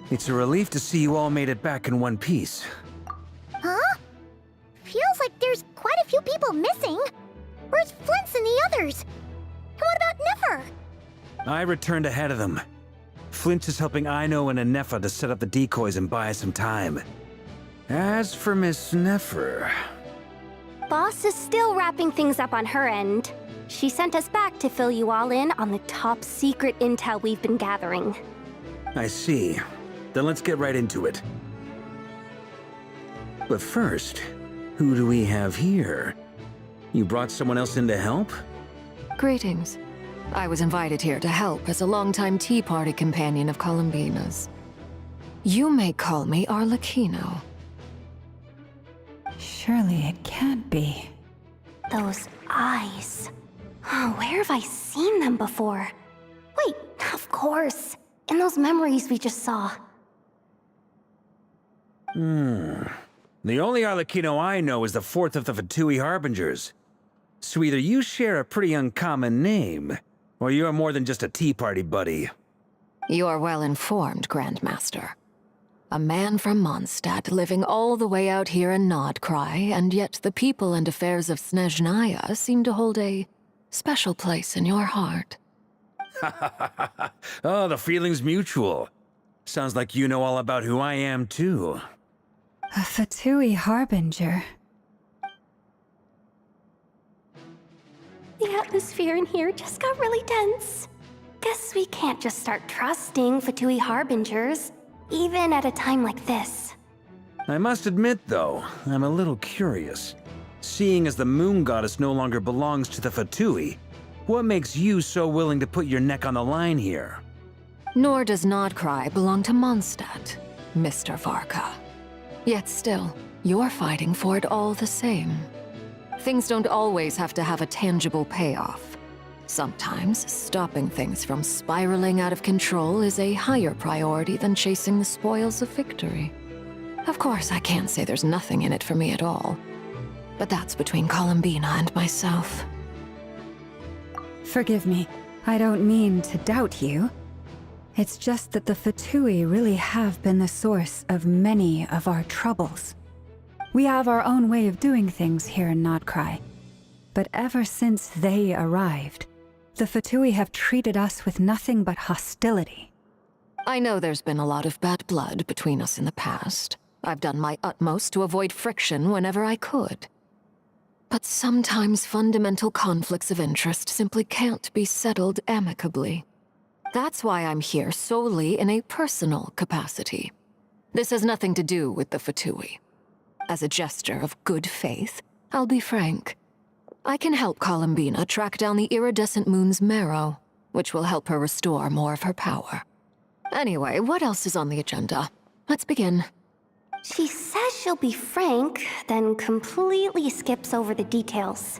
It's a relief to see you all made it back in one piece. Huh? Feels like there's quite a few people missing. Where's Flint's and the others? And what about Nefer? I returned ahead of them. Flint is helping Aino and Anefa to set up the decoys and buy us some time. As for Miss Nefer... Boss is still wrapping things up on her end. She sent us back to fill you all in on the top secret intel we've been gathering. I see. Then let's get right into it. But first, who do we have here? You brought someone else in to help? Greetings. I was invited here to help as a longtime Tea Party companion of Columbina's. You may call me Arlecchino. Surely it can't be. Those eyes. Oh, where have I seen them before? Wait, of course. In those memories we just saw. The only Arlecchino I know is the fourth of the Fatui Harbingers. So either you share a pretty uncommon name, or you're more than just a Tea Party buddy. You're well informed, Grandmaster. A man from Mondstadt living all the way out here in Nodcry, and yet the people and affairs of Snezhnaya seem to hold a special place in your heart. Oh, the feeling's mutual. Sounds like you know all about who I am, too. A Fatui Harbinger. The atmosphere in here just got really tense. Guess we can't just start trusting Fatui Harbingers, even at a time like this. I must admit, though, I'm a little curious. Seeing as the Moon Goddess no longer belongs to the Fatui, what makes you so willing to put your neck on the line here? Nor does Nodcry belong to Mondstadt, Mr. Varka. Yet still, you're fighting for it all the same. Things don't always have to have a tangible payoff. Sometimes, stopping things from spiraling out of control is a higher priority than chasing the spoils of victory. Of course, I can't say there's nothing in it for me at all. But that's between Columbina and myself. Forgive me, I don't mean to doubt you. It's just that the Fatui really have been the source of many of our troubles. We have our own way of doing things here in Nodcry. But ever since they arrived, the Fatui have treated us with nothing but hostility. I know there's been a lot of bad blood between us in the past. I've done my utmost to avoid friction whenever I could. But sometimes fundamental conflicts of interest simply can't be settled amicably. That's why I'm here solely in a personal capacity. This has nothing to do with the Fatui. As a gesture of good faith, I'll be frank. I can help Columbina track down the iridescent moon's marrow, which will help her restore more of her power. Anyway, what else is on the agenda? Let's begin. She says she'll be frank, then completely skips over the details.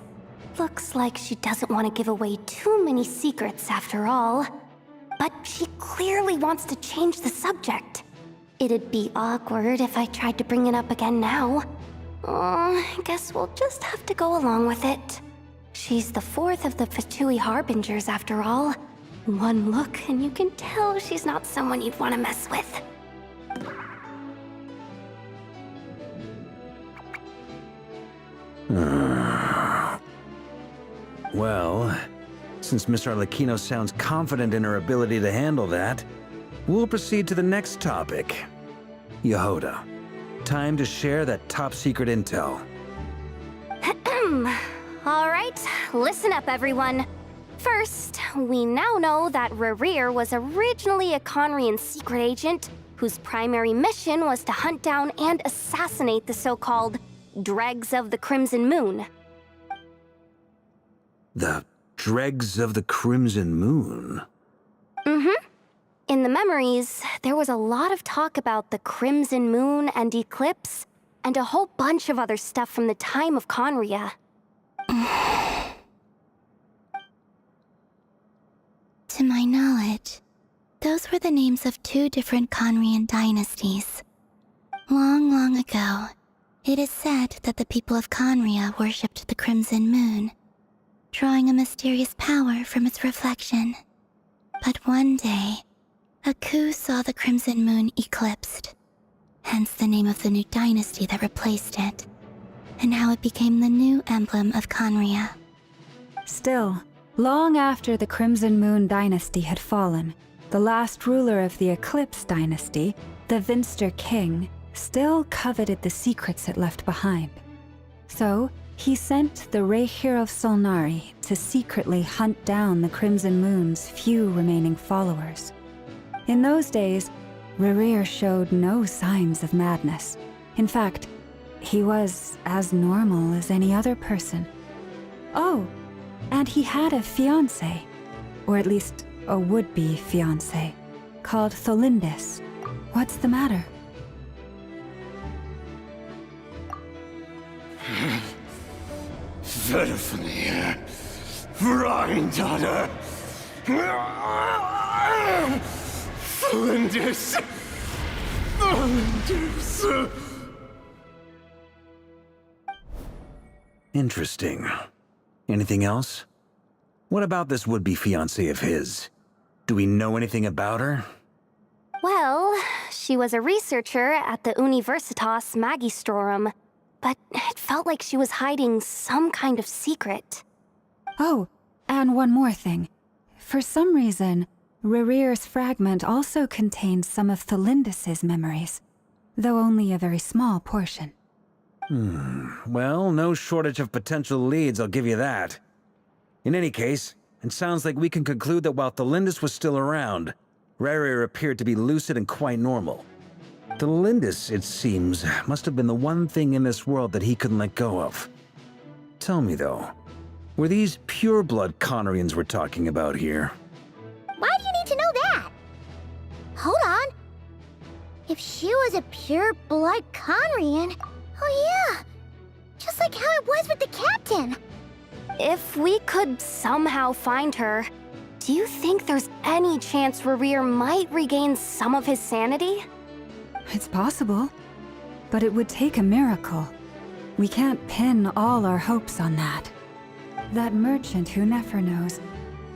Looks like she doesn't want to give away too many secrets after all. But she clearly wants to change the subject. It'd be awkward if I tried to bring it up again now. I guess we'll just have to go along with it. She's the fourth of the Fatui Harbingers after all. One look and you can tell she's not someone you'd want to mess with. Well, since Miss Arlecchino sounds confident in her ability to handle that, we'll proceed to the next topic. Yehoda, time to share that top-secret intel. All right, listen up, everyone. First, we now know that Rerir was originally a Conrian secret agent whose primary mission was to hunt down and assassinate the so-called Dregs of the Crimson Moon. The Dregs of the Crimson Moon? In the memories, there was a lot of talk about the Crimson Moon and Eclipse, and a whole bunch of other stuff from the time of Conria. To my knowledge, those were the names of two different Conrian dynasties. Long, long ago, it is said that the people of Conria worshipped the Crimson Moon, drawing a mysterious power from its reflection. But one day, A coup saw the Crimson Moon eclipsed, hence the name of the new dynasty that replaced it, and how it became the new emblem of Conria. Still, long after the Crimson Moon dynasty had fallen, the last ruler of the Eclipse dynasty, the Vinster King, still coveted the secrets it left behind. So, he sent the Rehir of Solnari to secretly hunt down the Crimson Moon's few remaining followers. In those days, Rehir showed no signs of madness. In fact, he was as normal as any other person. Oh, and he had a fiancé, or at least a would-be fiancé, called Tholindis. What's the matter? Verfnir, Freindaughter, Flinders, Flinders. Interesting. Anything else? What about this would-be fiancé of his? Do we know anything about her? Well, she was a researcher at the Universitas Magistrorum, but it felt like she was hiding some kind of secret. Oh, and one more thing. For some reason, Rehir's fragment also contained some of Tholindis' memories, though only a very small portion. Well, no shortage of potential leads, I'll give you that. In any case, it sounds like we can conclude that while Tholindis was still around, Rehir appeared to be lucid and quite normal. Tholindis, it seems, must have been the one thing in this world that he couldn't let go of. Tell me though, were these pure-blood Conrians we're talking about here? Why do you need to know that? Hold on. If she was a pure-blood Conrian, oh yeah, just like how it was with the captain. If we could somehow find her, do you think there's any chance Rehir might regain some of his sanity? It's possible, but it would take a miracle. We can't pin all our hopes on that. That merchant who Nefer knows,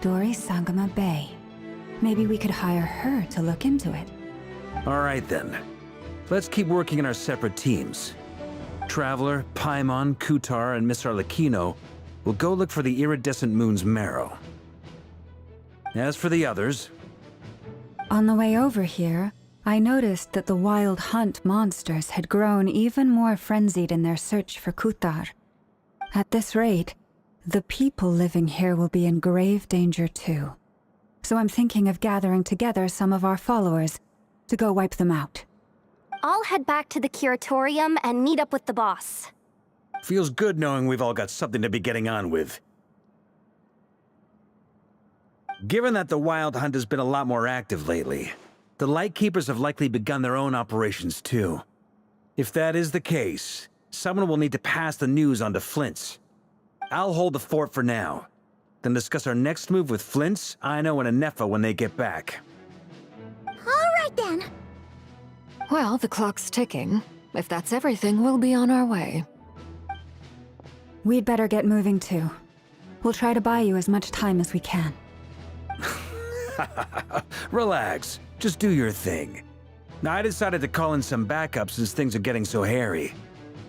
Dori Sangama Bay. Maybe we could hire her to look into it. All right then. Let's keep working in our separate teams. Traveler, Paimon, Kutar, and Miss Arlecchino will go look for the iridescent moon's marrow. As for the others... On the way over here, I noticed that the Wild Hunt monsters had grown even more frenzied in their search for Kutar. At this rate, the people living here will be in grave danger too. So I'm thinking of gathering together some of our followers to go wipe them out. I'll head back to the curatorium and meet up with the boss. Feels good knowing we've all got something to be getting on with. Given that the Wild Hunt has been a lot more active lately, the Lightkeepers have likely begun their own operations too. If that is the case, someone will need to pass the news on to Flint's. I'll hold the fort for now, then discuss our next move with Flint's, Aino, and Anefa when they get back. All right then. Well, the clock's ticking. If that's everything, we'll be on our way. We'd better get moving too. We'll try to buy you as much time as we can. Relax. Just do your thing. I decided to call in some backup since things are getting so hairy.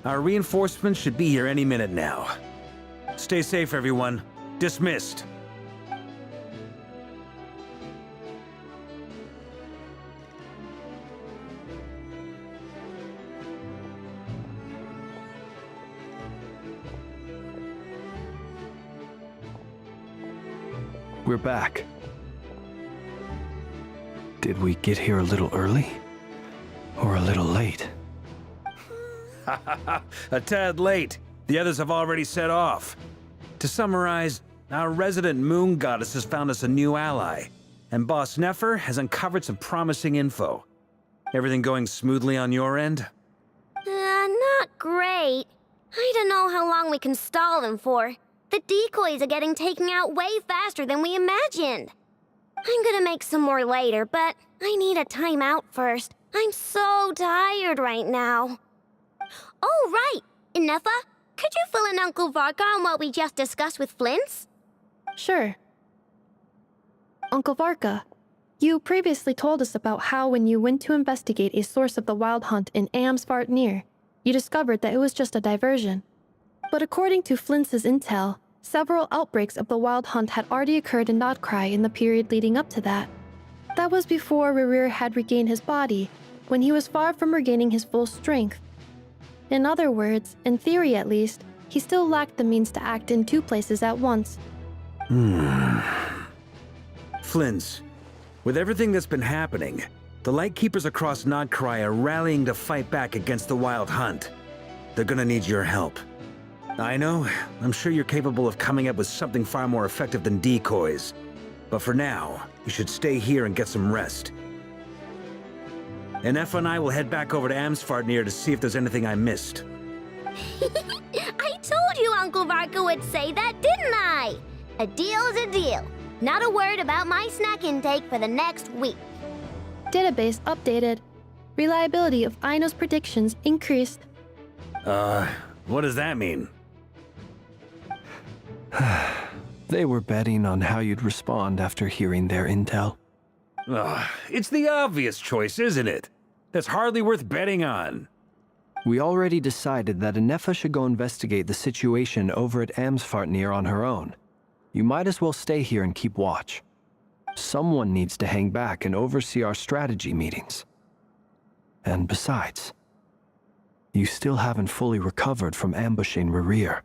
Our reinforcements should be here any minute now. Stay safe, everyone. Dismissed. We're back. Did we get here a little early? Or a little late? A tad late. The others have already set off. To summarize, our resident moon goddess has found us a new ally, and Boss Nefer has uncovered some promising info. Everything going smoothly on your end? Not great. I don't know how long we can stall them for. The decoys are getting taken out way faster than we imagined. I'm gonna make some more later, but I need a timeout first. I'm so tired right now. Oh, right! Inefa, could you fill in Uncle Varka on what we just discussed with Flint's? Sure. Uncle Varka, You previously told us about how when you went to investigate a source of the Wild Hunt in Amsvartnir, you discovered that it was just a diversion. But according to Flintz's intel, several outbreaks of the Wild Hunt had already occurred in Nodcry in the period leading up to that. That was before Rerir had regained his body, when he was far from regaining his full strength. In other words, in theory at least, he still lacked the means to act in 2 places at once. Flintz, with everything that's been happening, the Lightkeepers across Nodcry are rallying to fight back against the Wild Hunt. They're gonna need your help. I know, I'm sure you're capable of coming up with something far more effective than decoys. But for now, you should stay here and get some rest. And Effa and I will head back over to Amsvartnir to see if there's anything I missed. I told you Uncle Varka would say that, didn't I? A deal's a deal. Not a word about my snack intake for the next week. Database updated. Reliability of Aino's predictions increased. What does that mean? They were betting on how you'd respond after hearing their intel. It's the obvious choice, isn't it? That's hardly worth betting on. We already decided that Anefa should go investigate the situation over at Amsvartnir on her own. You might as well stay here and keep watch. Someone needs to hang back and oversee our strategy meetings. And besides, you still haven't fully recovered from ambushing Rerir.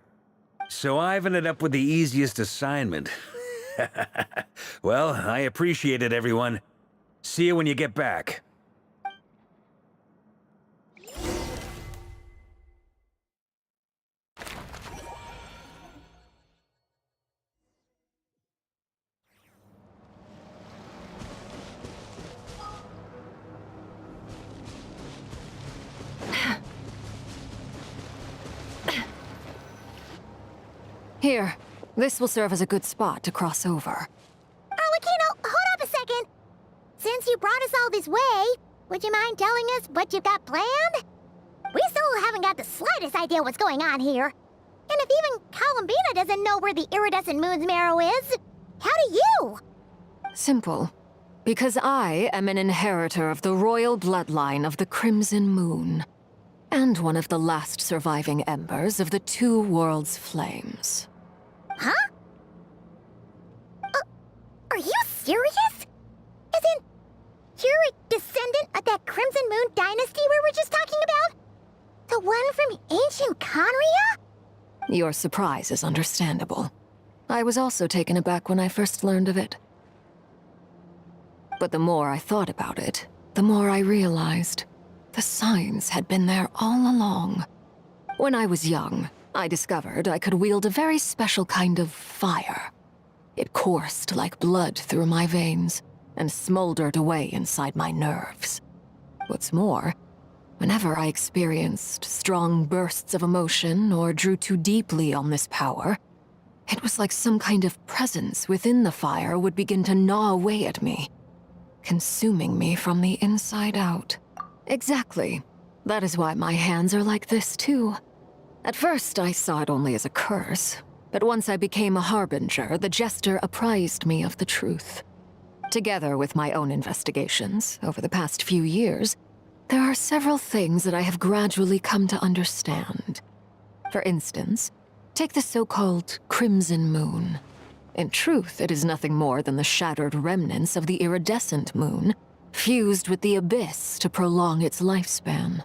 So I've ended up with the easiest assignment. Well, I appreciate it, everyone. See you when you get back. Here, this will serve as a good spot to cross over. Arlecchino, hold up a second! Since you brought us all this way, would you mind telling us what you've got planned? We still haven't got the slightest idea what's going on here. And if even Columbina doesn't know where the iridescent moon's marrow is, how do you? Simple. Because I am an inheritor of the royal bloodline of the Crimson Moon, and one of the last surviving embers of the 2 worlds' flames. Huh? Are you serious? As in, you're a descendant of that Crimson Moon dynasty we were just talking about? The one from ancient Conria? Your surprise is understandable. I was also taken aback when I first learned of it. But the more I thought about it, the more I realized the signs had been there all along. When I was young, I discovered I could wield a very special kind of fire. It coursed like blood through my veins and smoldered away inside my nerves. What's more, whenever I experienced strong bursts of emotion or drew too deeply on this power, it was like some kind of presence within the fire would begin to gnaw away at me, consuming me from the inside out. Exactly. That is why my hands are like this, too. At first, I saw it only as a curse, but once I became a harbinger, the jester apprised me of the truth. Together with my own investigations, over the past few years, there are several things that I have gradually come to understand. For instance, take the so-called Crimson Moon. In truth, it is nothing more than the shattered remnants of the iridescent moon, fused with the abyss to prolong its lifespan.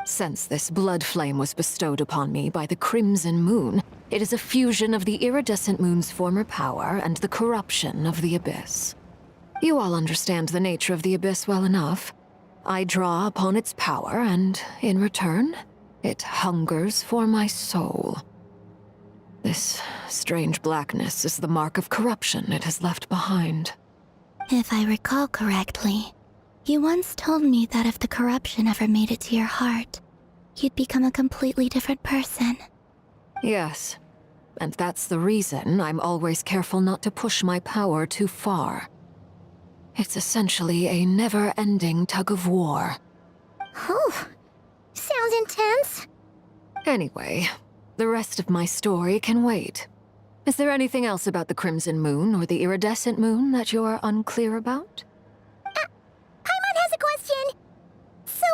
Since this blood flame was bestowed upon me by the Crimson Moon, it is a fusion of the iridescent moon's former power and the corruption of the abyss. You all understand the nature of the abyss well enough. I draw upon its power, and in return, it hungers for my soul. This strange blackness is the mark of corruption it has left behind. If I recall correctly, you once told me that if the corruption ever made it to your heart, you'd become a completely different person. Yes, and that's the reason I'm always careful not to push my power too far. It's essentially a never-ending tug-of-war. Whew. Sounds intense. Anyway, the rest of my story can wait. Is there anything else about the Crimson Moon or the Iridescent Moon that you're unclear about? a question. So,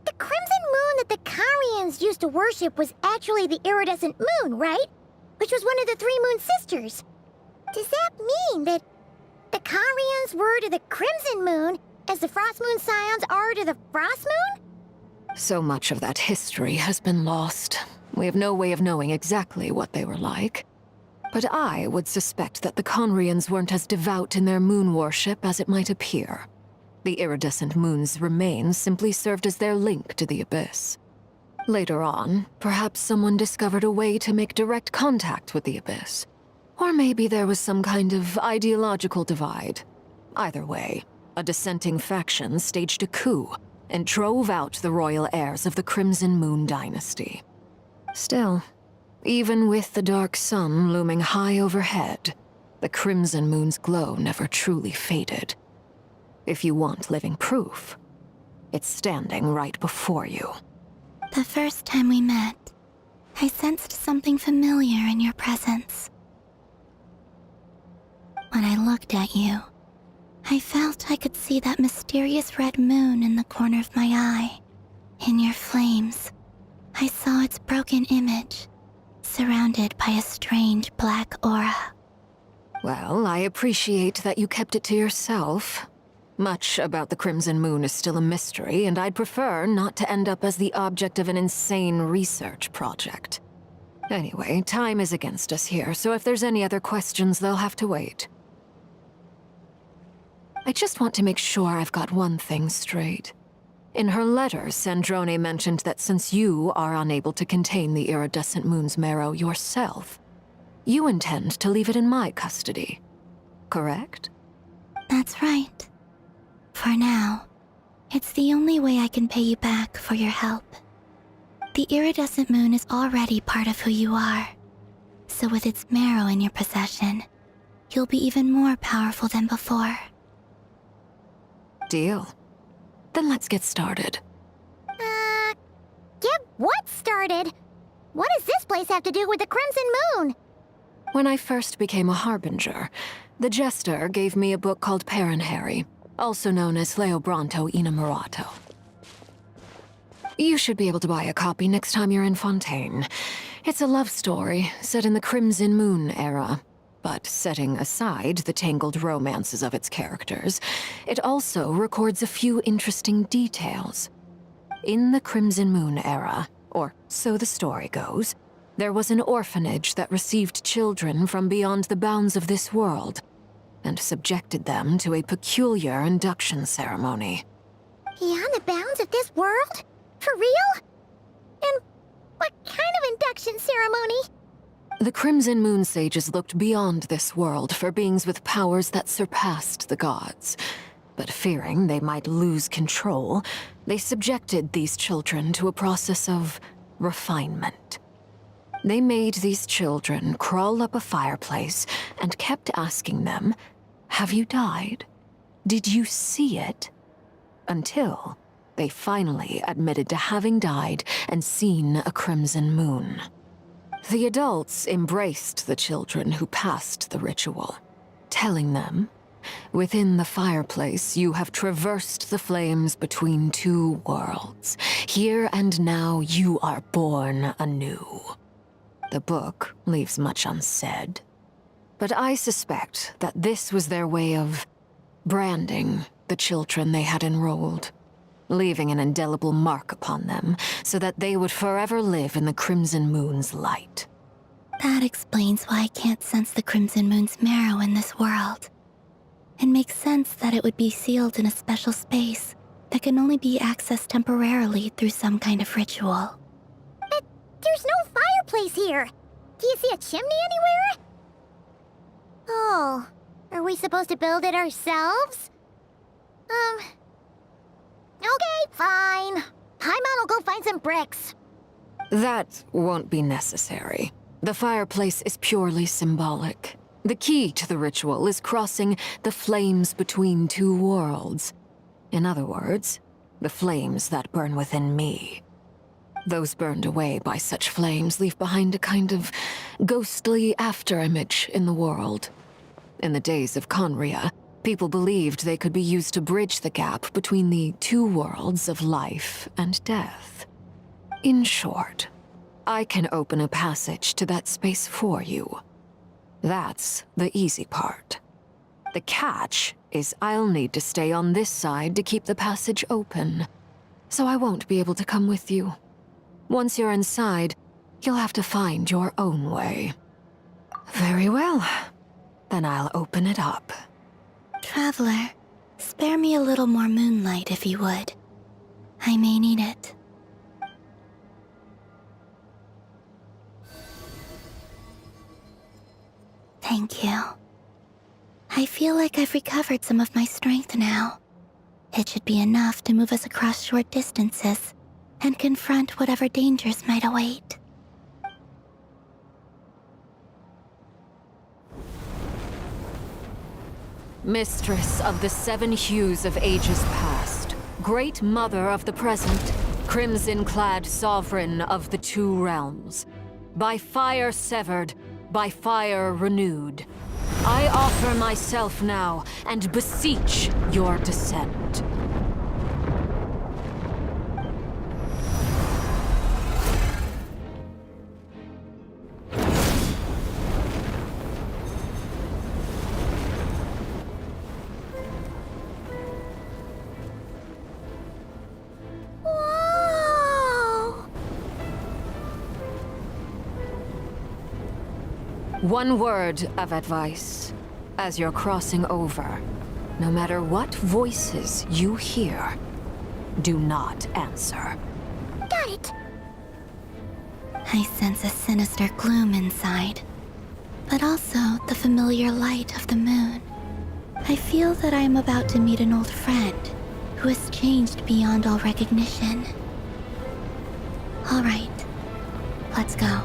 the crimson moon that the Karians used to worship was actually the iridescent moon, right? Which was one of the three moon sisters. Does that mean that the Karians were to the crimson moon as the frost moon scions are to the frost moon? So much of that history has been lost. We have no way of knowing exactly what they were like. But I would suspect that the Conrians weren't as devout in their moon worship as it might appear. The iridescent moon's remains simply served as their link to the Abyss. Later on, perhaps someone discovered a way to make direct contact with the Abyss. Or maybe there was some kind of ideological divide. Either way, a dissenting faction staged a coup and drove out the royal heirs of the Crimson Moon dynasty. Still, even with the dark sun looming high overhead, the Crimson Moon's glow never truly faded. If you want living proof, it's standing right before you. The first time we met, I sensed something familiar in your presence. When I looked at you, I felt I could see that mysterious red moon in the corner of my eye. In your flames, I saw its broken image, surrounded by a strange black aura. Well, I appreciate that you kept it to yourself. Much about the Crimson Moon is still a mystery, and I'd prefer not to end up as the object of an insane research project. Anyway, time is against us here, so if there's any other questions, they'll have to wait. I just want to make sure I've got one thing straight. In her letter, Sandrone mentioned that since you are unable to contain the iridescent moon's marrow yourself, you intend to leave it in my custody. Correct? That's right. For now, it's the only way I can pay you back for your help. The iridescent moon is already part of who you are, so with its marrow in your possession, you'll be even more powerful than before. Deal. Then let's get started. Get what started? What does this place have to do with the Crimson Moon? When I first became a Harbinger, the Jester gave me a book called Paranhari, also known as Leobranto Inamorato. You should be able to buy a copy next time you're in Fontaine. It's a love story set in the Crimson Moon era, but setting aside the tangled romances of its characters, it also records a few interesting details. In the Crimson Moon era, or so the story goes, there was an orphanage that received children from beyond the bounds of this world, and subjected them to a peculiar induction ceremony. Beyond the bounds of this world? For real? And what kind of induction ceremony? The Crimson Moon sages looked beyond this world for beings with powers that surpassed the gods. But fearing they might lose control, they subjected these children to a process of refinement. They made these children crawl up a fireplace and kept asking them, "Have you died? Did you see it?" Until they finally admitted to having died and seen a crimson moon. The adults embraced the children who passed the ritual, telling them, "Within the fireplace, you have traversed the flames between two worlds. Here and now, you are born anew." The book leaves much unsaid, but I suspect that this was their way of branding the children they had enrolled, leaving an indelible mark upon them so that they would forever live in the Crimson Moon's light. That explains why I can't sense the Crimson Moon's marrow in this world. It makes sense that it would be sealed in a special space that can only be accessed temporarily through some kind of ritual. But there's no fireplace here. Do you see a chimney anywhere? Oh, are we supposed to build it ourselves? Okay, fine. Paimon will go find some bricks. That won't be necessary. The fireplace is purely symbolic. The key to the ritual is crossing the flames between two worlds. In other words, the flames that burn within me. Those burned away by such flames leave behind a kind of ghostly afterimage in the world. In the days of Conria, People believed they could be used to bridge the gap between the two worlds of life and death. In short, I can open a passage to that space for you. That's the easy part. The catch is I'll need to stay on this side to keep the passage open, so I won't be able to come with you. Once you're inside, you'll have to find your own way. Very well. Then I'll open it up. Traveler, spare me a little more moonlight if you would. I may need it. Thank you. I feel like I've recovered some of my strength now. It should be enough to move us across short distances and confront whatever dangers might await. Mistress of the seven hues of ages past, great mother of the present, crimson-clad sovereign of the two realms, by fire severed, by fire renewed, I offer myself now and beseech your descent. One word of advice. As you're crossing over, no matter what voices you hear, do not answer. Got it. I sense a sinister gloom inside, but also the familiar light of the moon. I feel that I am about to meet an old friend who has changed beyond all recognition. All right, let's go.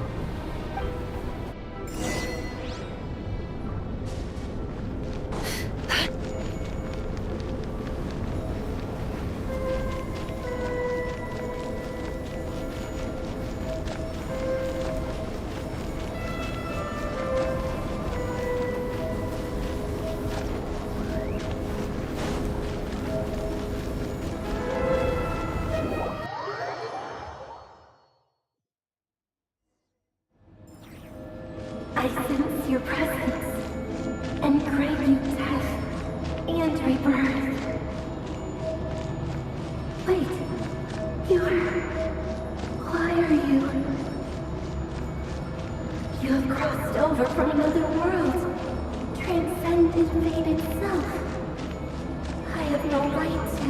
I sense your presence and crave you death and rebirth. Wait, why are you? You have crossed over from another world, transcended fate itself. I have no right to.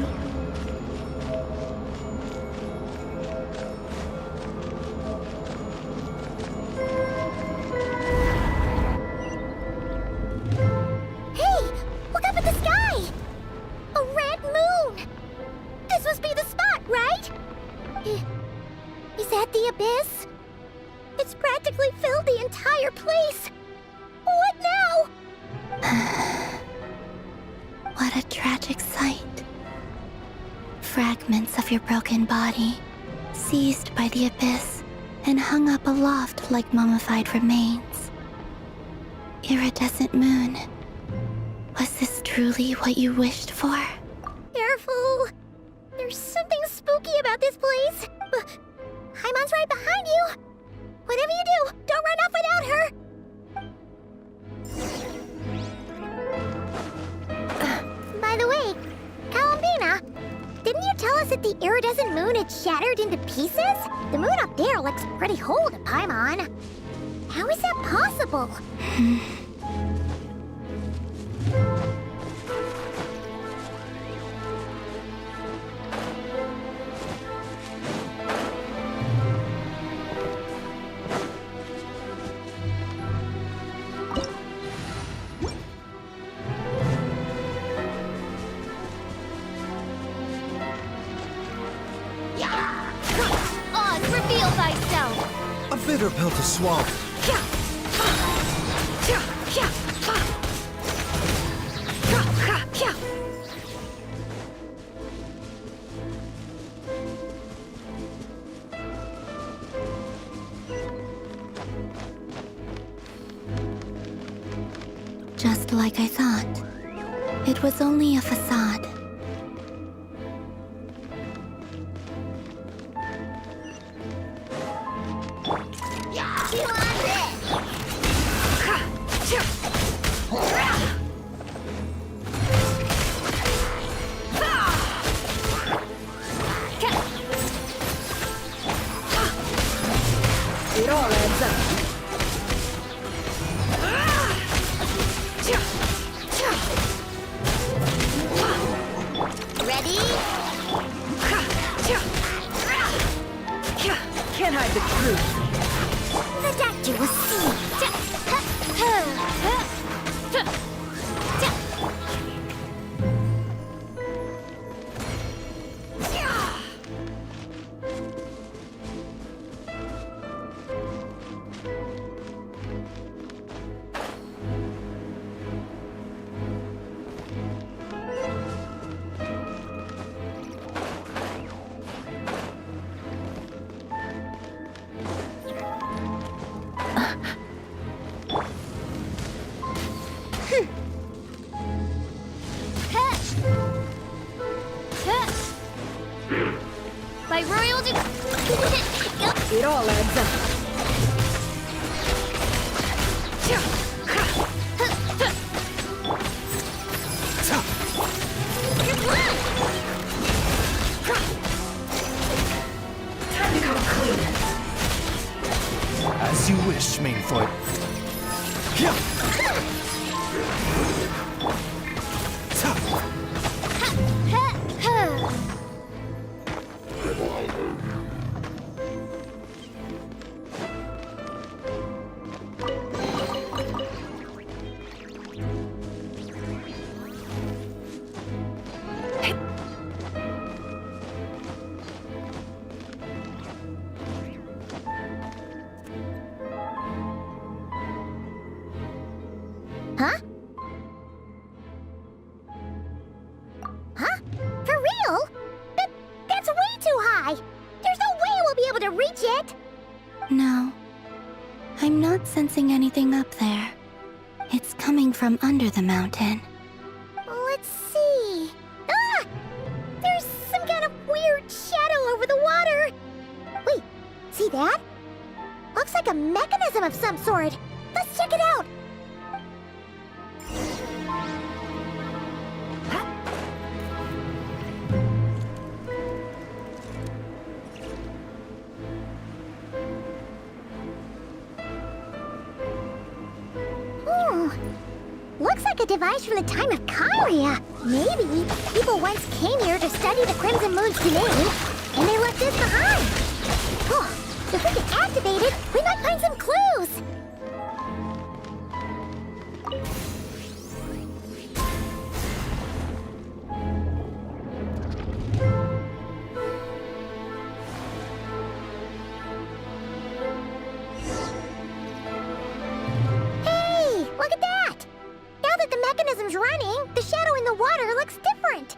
Is that the abyss? It's practically filled the entire place. What now? What a tragic sight. Fragments of your broken body, seized by the abyss and hung up aloft like mummified remains. Iridescent moon, was this truly what you wished for? Careful! There's something spooky about this place. Haimon's right behind you. Whatever you do, don't run off without her. By the way, Kalambina, didn't you tell us that the iridescent moon had shattered into pieces? The moon up there looks pretty whole to Paimon. How is that possible? Reveal thyself! A bitter pill to swallow. Just like I thought. It was only a facade. It all adds up. Ready? Can't hide the truth. The doctor will see. By royal It all adds up. Time to come clean. As you wish, Mainfoot. Huh? Huh? For real? That's way too high! There's no way we'll be able to reach it! No. I'm not sensing anything up there. It's coming from under the mountain. Let's see... Ah! There's some kind of weird shadow over the water! Wait, see that? Looks like a mechanism of some sort. Let's check it out! Looks like a device from the time of Kyria. Maybe people once came here to study the Crimson Moon's domain, and they left this behind. Oh, if we can activate it, we might find some clues. Running, the shadow in the water looks different.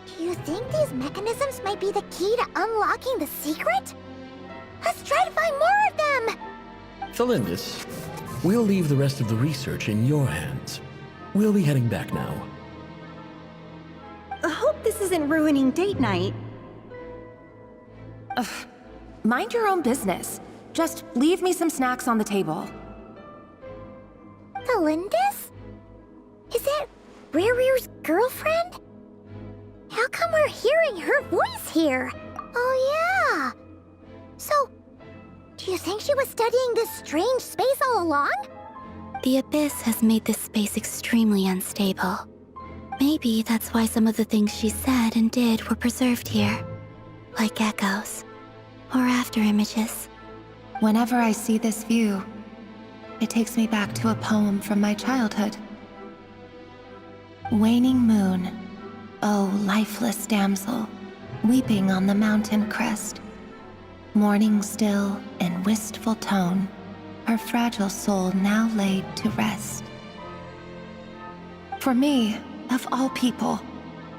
Do you think these mechanisms might be the key to unlocking the secret? Let's try to find more of them! Felindis, we'll leave the rest of the research in your hands. We'll be heading back now. I hope this isn't ruining date night. Ugh. Mind your own business. Just leave me some snacks on the table. Felindis? Is that Rear's girlfriend? How come we're hearing her voice here? Oh yeah! So, do you think she was studying this strange space all along? The Abyss has made this space extremely unstable. Maybe that's why some of the things she said and did were preserved here. Like echoes. Or after images. Whenever I see this view, it takes me back to a poem from my childhood. Waning moon, oh lifeless damsel, weeping on the mountain crest. Mourning still in wistful tone, her fragile soul now laid to rest. For me, of all people,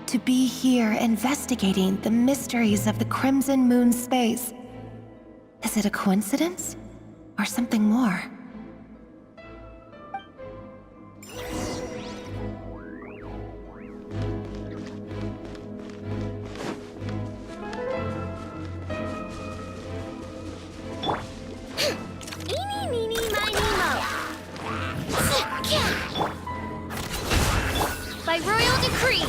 to be here investigating the mysteries of the Crimson Moon space, is it a coincidence or something more? royal decree!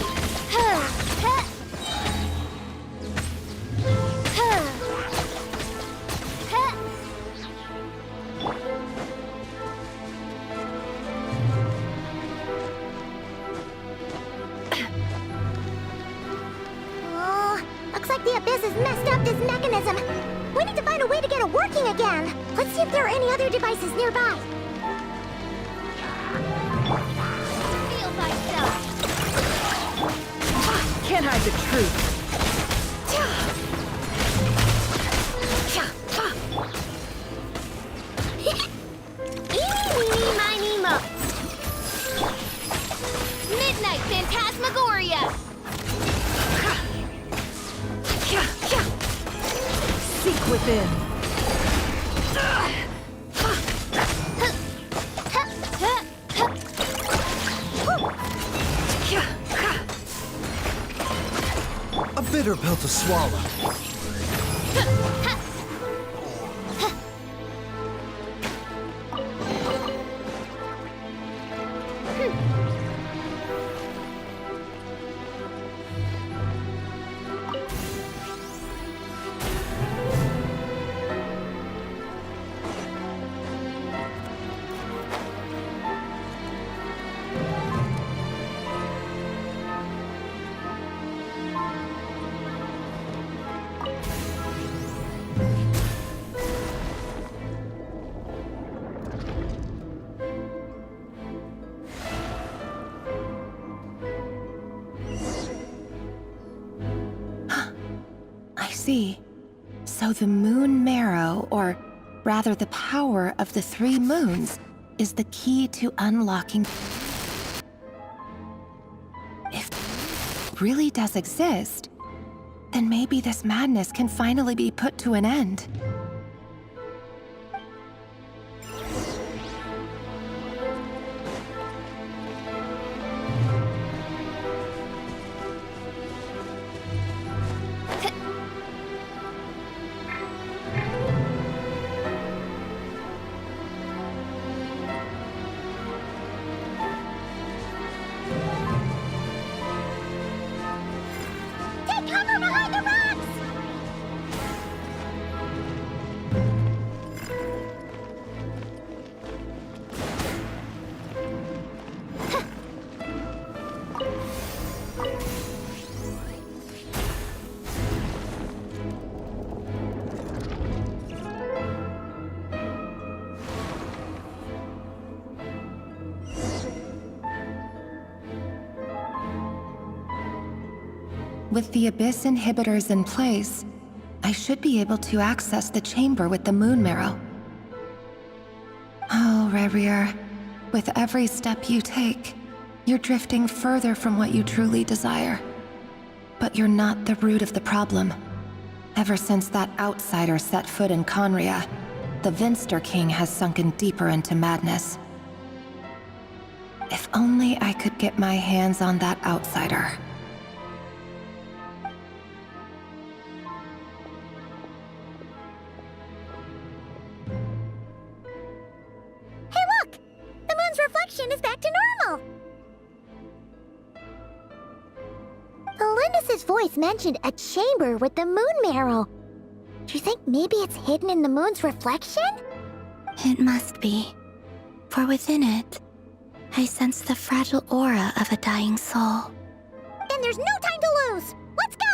Oh, looks like the Abyss has messed up this mechanism. We need to find a way to get it working again. Let's see if there are any other devices nearby. Feel thyself! Can't hide the truth. Eeny, meeny, miny, mo. Midnight Phantasmagoria! Seek within. A bitter pill to swallow. I see. So the moon marrow, or rather the power of the 3 moons, is the key to unlocking. If it really does exist, then maybe this madness can finally be put to an end. Take cover behind the rocks! With the Abyss inhibitors in place, I should be able to access the chamber with the moon marrow. Oh, Rerir, with every step you take, you're drifting further from what you truly desire. But you're not the root of the problem. Ever since that outsider set foot in Conria, the Vinster King has sunken deeper into madness. If only I could get my hands on that outsider. Hey look! The moon's reflection is back to normal! Elendis' voice mentioned a chamber with the moon marrow. Do you think maybe it's hidden in the moon's reflection? It must be. For within it, I sense the fragile aura of a dying soul. Then there's no time to lose! Let's go!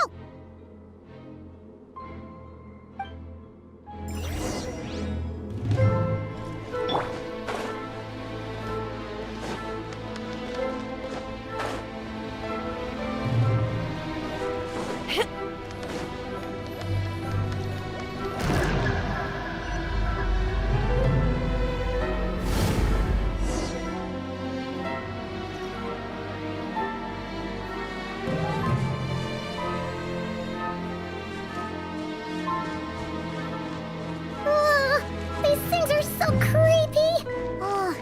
These things are so creepy! Oh,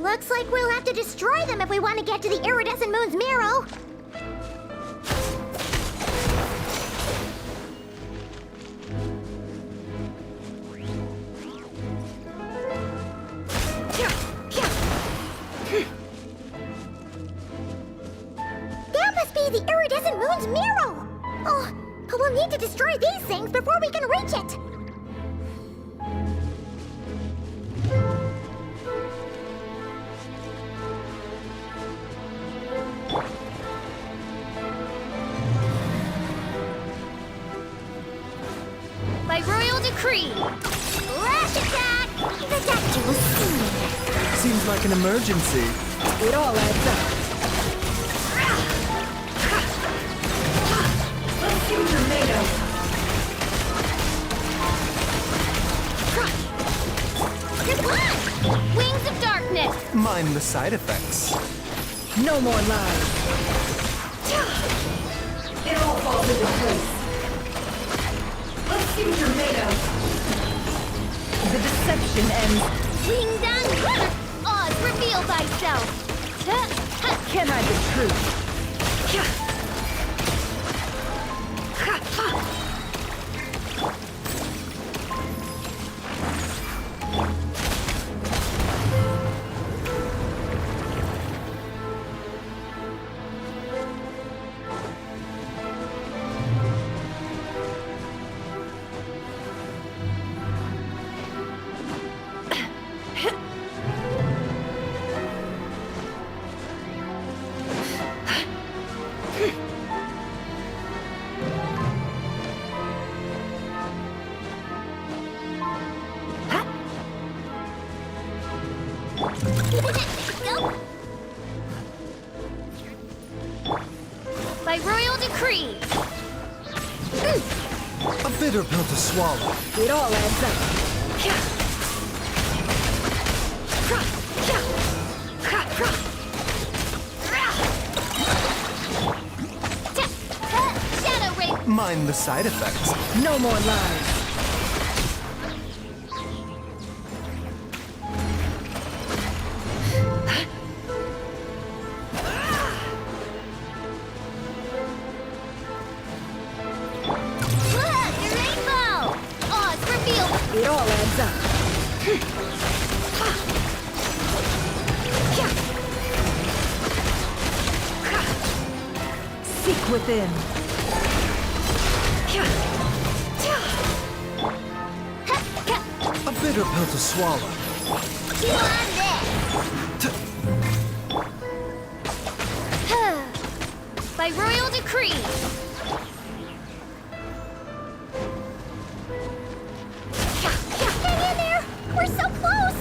looks like we'll have to destroy them if we want to get to the iridescent moon's marrow. be the iridescent moon's mirror! Oh, but we'll need to destroy these things before we can reach it! By royal decree, Lash attack! The doctor will see. Seems like an emergency. It all adds up. wings of darkness. Mind the side effects. No more lies. It all falls into place. Let's see what you're made of. The deception ends. Ding dong. Oz, reveal thyself. Can't hide the truth. Go. By royal decree. A bitter pill to swallow. It all adds up. Shadow ray. Mind the side effects. No more lies. Rainbow. Oz, reveal. It all adds up. Seek within. A bitter pill to swallow. Chew on this. By royal decree. Hang in there! We're so close!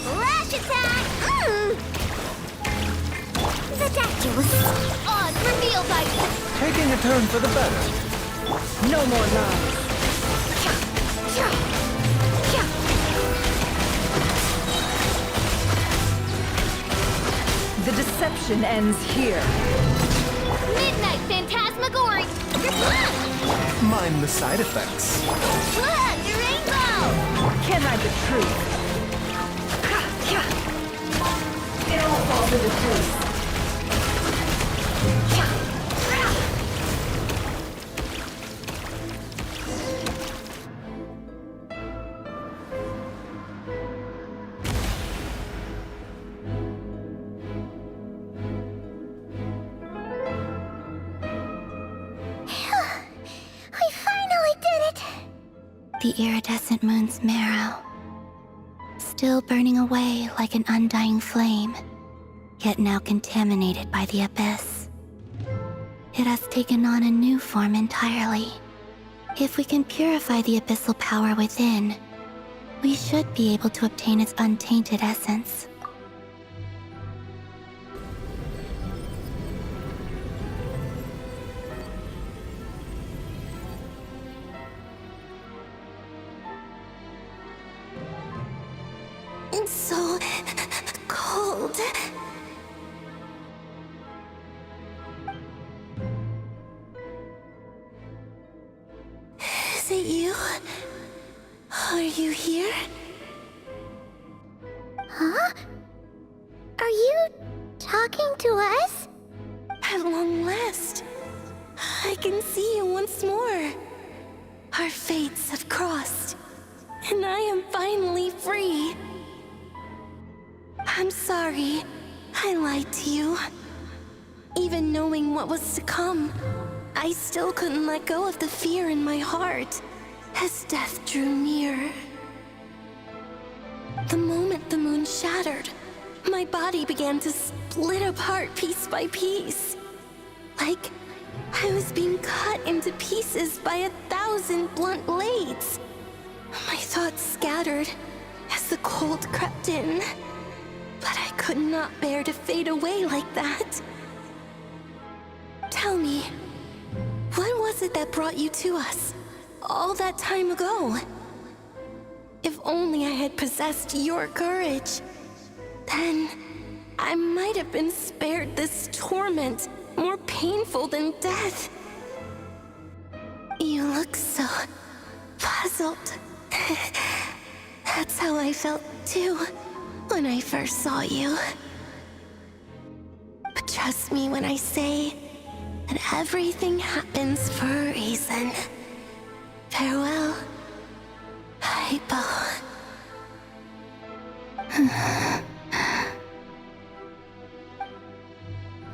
Lash attack. The doctor will see. Oz, reveal thyself. Taking a turn for the better. No more lies. The deception ends here. Midnight phantasmagoria. Mind the side effects. Blood, rainbow. Can't hide the truth. It all falls into place. We finally did it! The iridescent moon's marrow, still burning away like an undying flame, yet now contaminated by the abyss. It has taken on a new form entirely. If we can purify the abyssal power within, we should be able to obtain its untainted essence. It's so cold. Is it you? Are you here? Huh? Are you talking to us? At long last, I can see you once more. Our fates have crossed, and I am finally free. I'm sorry, I lied to you. Even knowing what was to come, I still couldn't let go of the fear in my heart as death drew near. The moment the moon shattered, my body began to split apart piece by piece. Like I was being cut into pieces by 1,000 blunt blades. My thoughts scattered as the cold crept in. But I could not bear to fade away like that. Tell me, what was it that brought you to us all that time ago? If only I had possessed your courage, then I might have been spared this torment more painful than death. You look so puzzled. That's how I felt too when I first saw you. But trust me when I say that everything happens for a reason. Farewell, Hypo.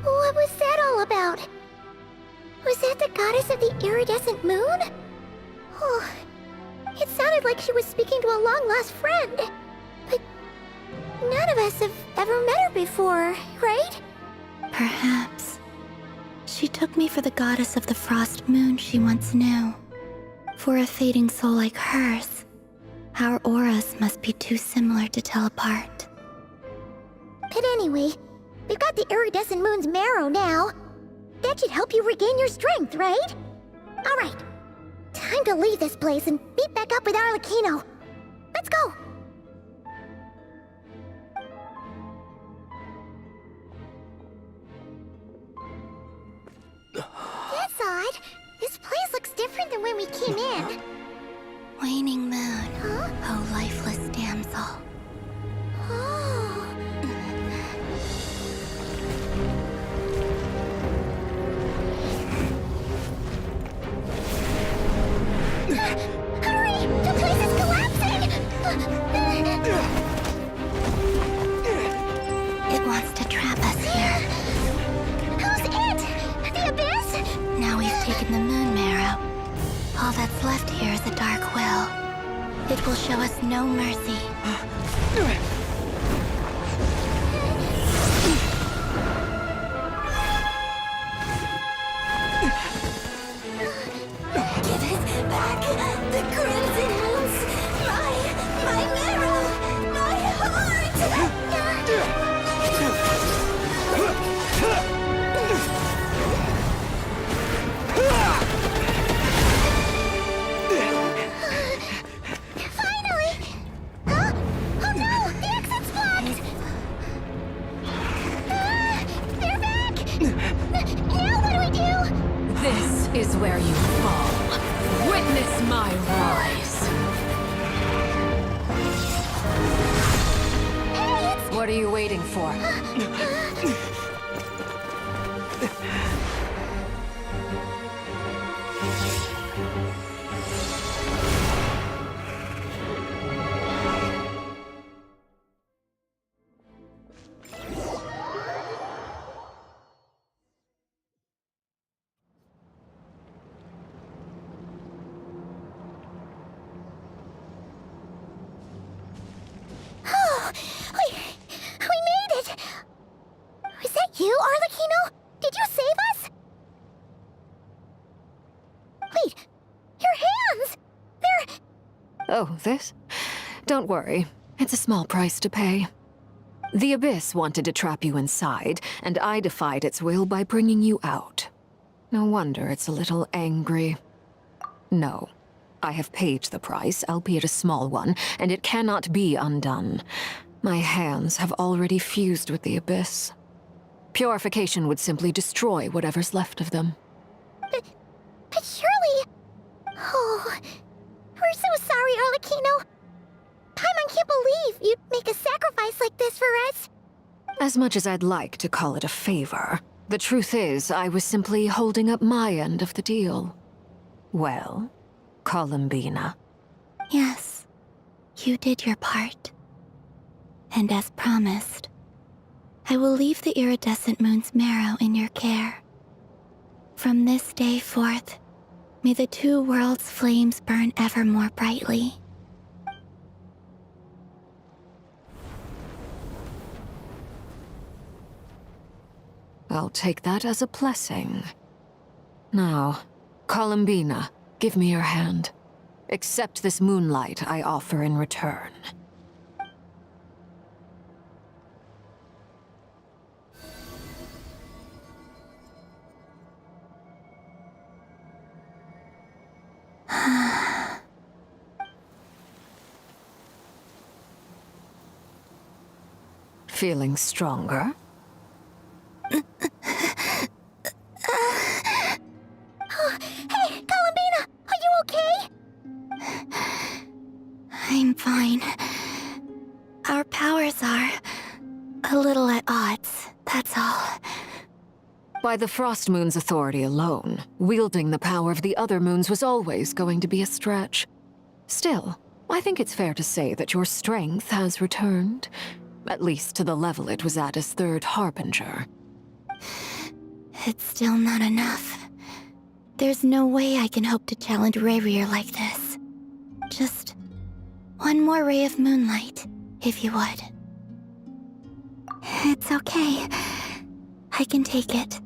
What was that all about? Was that the goddess of the iridescent moon? Oh, it sounded like she was speaking to a long-lost friend. But none of us have ever met her before, right? Perhaps. She took me for the goddess of the frost moon she once knew. For a fading soul like hers, our auras must be too similar to tell apart. But anyway, we've got the iridescent moon's marrow now. That should help you regain your strength, right? Alright, time to leave this place and meet back up with Arlecchino. Let's go! That's odd. This place looks different than when we came in. Waning moon, Huh? oh lifeless damsel. Oh. Hurry! The place is collapsing! It wants to trap us here. Who's it? The Abyss? Now we've taken the moon marrow. All that's left here is a dark will. It will show us no mercy. Give it back! The crimson moons! My marrow! My heart! Finally! Huh? Oh no! The exit's blocked! They're back! Now what do we do? This is where you fall. Witness my rise. Hey, it's... What are you waiting for? Oh, we made it! Was that you, Arlecchino? Did you save us? Wait, your hands! They're... Oh, this? Don't worry. It's a small price to pay. The Abyss wanted to trap you inside, and I defied its will by bringing you out. No wonder it's a little angry. No. I have paid the price, albeit a small one, and it cannot be undone. My hands have already fused with the Abyss. Purification would simply destroy whatever's left of them. But surely... Oh, we're so sorry, Arlecchino. Paimon can't believe you'd make a sacrifice like this for us. As much as I'd like to call it a favor, The truth is, I was simply holding up my end of the deal. Well, Columbina. Yes, you did your part. And as promised, I will leave the iridescent moon's marrow in your care. From this day forth, may the two worlds' flames burn ever more brightly. I'll take that as a blessing. Now, Columbina, give me your hand. Accept this moonlight I offer in return. Feeling stronger? Hey, Columbina! Are you okay? I'm fine. Our powers are a little at odds, that's all. By the Frost Moon's authority alone, wielding the power of the other moons was always going to be a stretch. Still, I think it's fair to say that your strength has returned. At least to the level it was at as Third Harbinger. It's still not enough. There's no way I can hope to challenge Rayrier like this. Just one more ray of moonlight, if you would. It's okay. I can take it.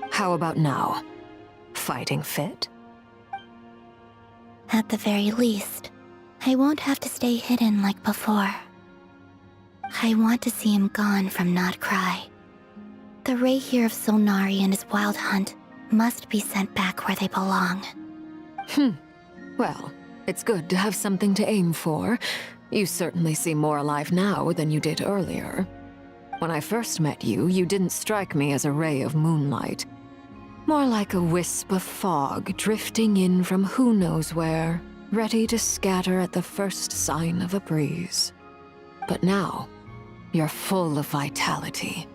How about now? Fighting fit? At the very least, I won't have to stay hidden like before. I want to see him gone from Not Cry. The Rayrier of Solnari and his wild hunt must be sent back where they belong. Well, it's good to have something to aim for. You certainly seem more alive now than you did earlier. When I first met you, you didn't strike me as a ray of moonlight. More like a wisp of fog drifting in from who knows where, ready to scatter at the first sign of a breeze. But now, you're full of vitality,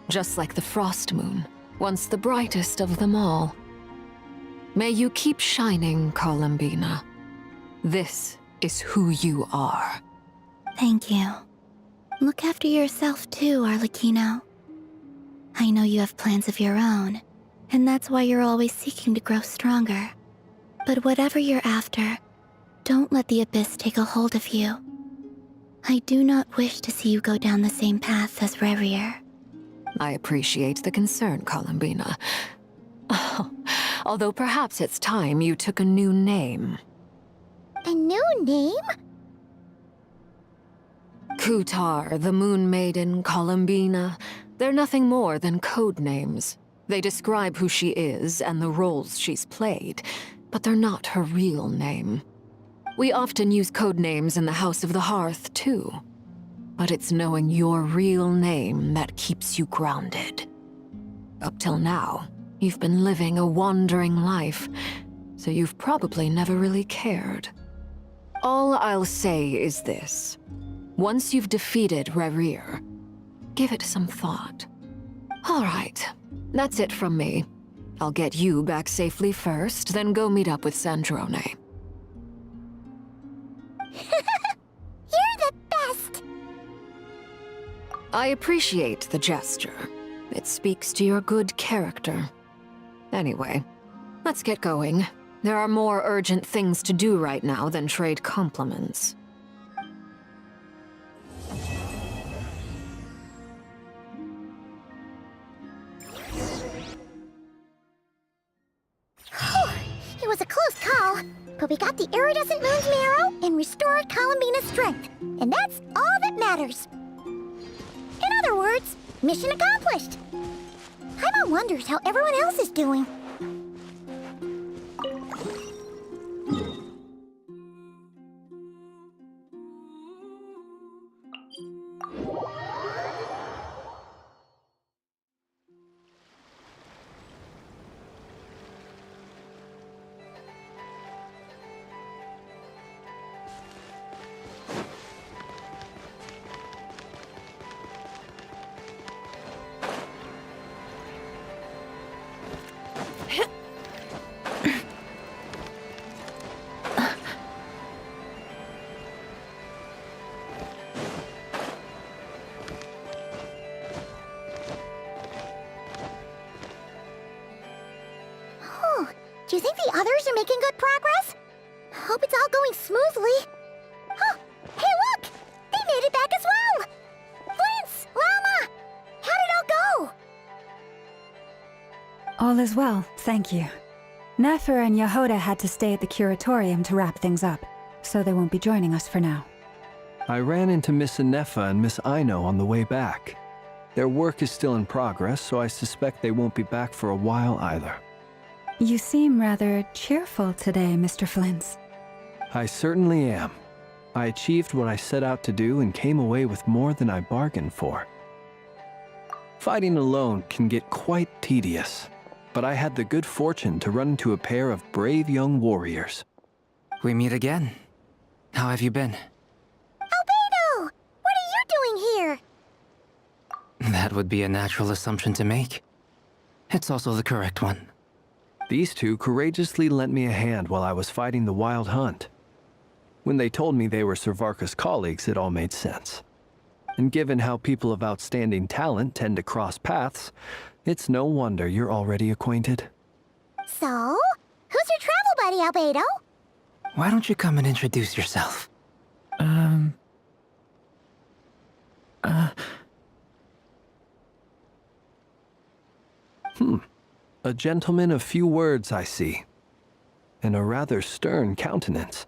just like the Frost Moon, once the brightest of them all. May you keep shining, Columbina. This is who you are. Thank you. Look after yourself too, Arlecchino. I know you have plans of your own, and that's why you're always seeking to grow stronger. But whatever you're after, don't let the Abyss take a hold of you. I do not wish to see you go down the same path as Rayrier. I appreciate the concern, Columbina. Although perhaps it's time you took a new name. A new name? Kutar, the Moon Maiden, Columbina, they're nothing more than code names. They describe who she is and the roles she's played, but they're not her real name. We often use code names in the House of the Hearth, too. But it's knowing your real name that keeps you grounded. Up till now, you've been living a wandering life, so you've probably never really cared. All I'll say is this. Once you've defeated Rayrier, give it some thought. All right, that's it from me. I'll get you back safely first, then go meet up with Sandrone. You're the best! I appreciate the gesture. It speaks to your good character. Anyway, let's get going. There are more urgent things to do right now than trade compliments. It was a close call, but we got the iridescent moon's marrow and restored Columbina's strength, and that's all that matters. In other words, mission accomplished. Paimon wonders how everyone else is doing. others are making good progress? Hope it's all going smoothly. Oh, hey look! They made it back as well! Flintz! Llama! How did it all go? All is well, thank you. Nefer and Yehoda had to stay at the curatorium to wrap things up, so they won't be joining us for now. I ran into Miss Anefa and Miss Aino on the way back. Their work is still in progress, so I suspect they won't be back for a while either. You seem rather cheerful today, Mr. Flintz. I certainly am. I achieved what I set out to do and came away with more than I bargained for. Fighting alone can get quite tedious, but I had the good fortune to run into a pair of brave young warriors. We meet again. How have you been? Albedo! What are you doing here? That would be a natural assumption to make. It's also the correct one. These two courageously lent me a hand while I was fighting the Wild Hunt. When they told me they were Servarka's colleagues, it all made sense. And given how people of outstanding talent tend to cross paths, it's no wonder you're already acquainted. So, who's your travel buddy, Albedo? Why don't you come and introduce yourself? A gentleman of few words, I see. And a rather stern countenance.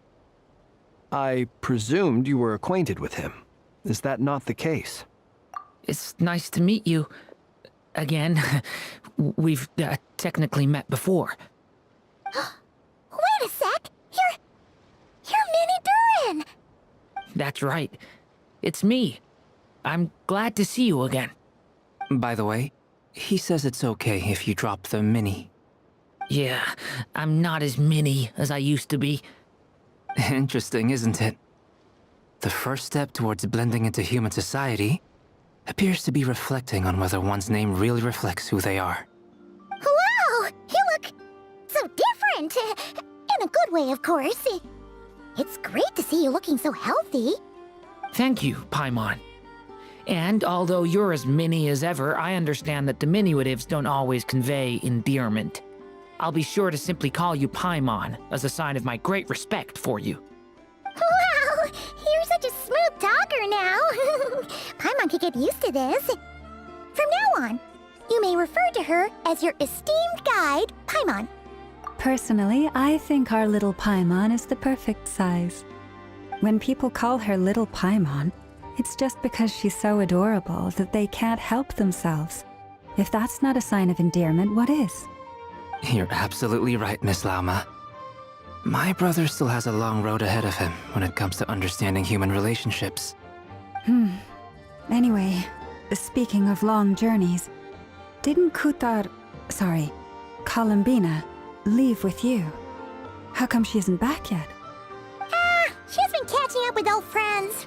I presumed you were acquainted with him. Is that not the case? It's nice to meet you. Again. We've technically met before. Wait a sec! You're Minnie Durin! That's right. It's me. I'm glad to see you again. By the way, he says it's okay if you drop the mini. Yeah, I'm not as mini as I used to be. Interesting, isn't it? The first step towards blending into human society appears to be reflecting on whether one's name really reflects who they are. Wow! You look so different! In a good way, of course. It's great to see you looking so healthy. Thank you, Paimon. And although you're as mini as ever, I understand that diminutives don't always convey endearment. I'll be sure to simply call you Paimon, as a sign of my great respect for you. Wow! You're such a smooth talker now. Paimon could get used to this. From now on, you may refer to her as your esteemed guide, Paimon. Personally, I think our little Paimon is the perfect size. When people call her Little Paimon, it's just because she's so adorable that they can't help themselves. If that's not a sign of endearment, what is? You're absolutely right, Miss Lauma. My brother still has a long road ahead of him when it comes to understanding human relationships. Anyway, speaking of long journeys, didn't Columbina, leave with you? How come she isn't back yet? She's been catching up with old friends.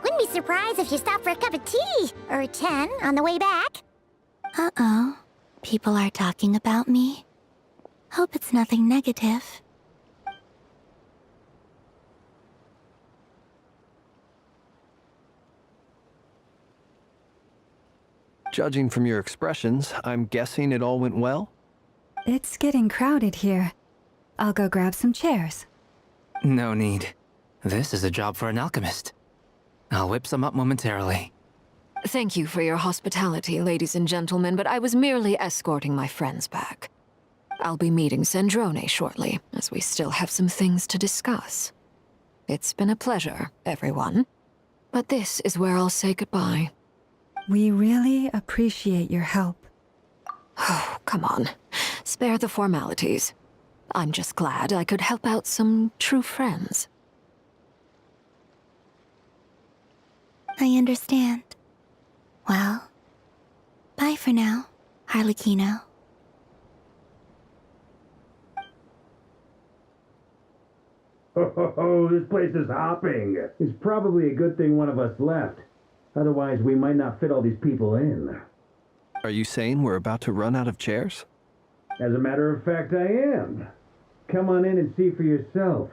Wouldn't be surprised if she stopped for a cup of tea or 10 on the way back. Uh-oh. People are talking about me. Hope it's nothing negative. Judging from your expressions, I'm guessing it all went well? It's getting crowded here. I'll go grab some chairs. No need. This is a job for an alchemist. I'll whip some up momentarily. Thank you for your hospitality, ladies and gentlemen, but I was merely escorting my friends back. I'll be meeting Sandrone shortly, as we still have some things to discuss. It's been a pleasure, everyone. But this is where I'll say goodbye. We really appreciate your help. Oh, come on. Spare the formalities. I'm just glad I could help out some true friends. I understand. Well, bye for now, Harlequino. Oh, this place is hopping. It's probably a good thing one of us left. Otherwise, we might not fit all these people in. Are you saying we're about to run out of chairs? As a matter of fact, I am. Come on in and see for yourself.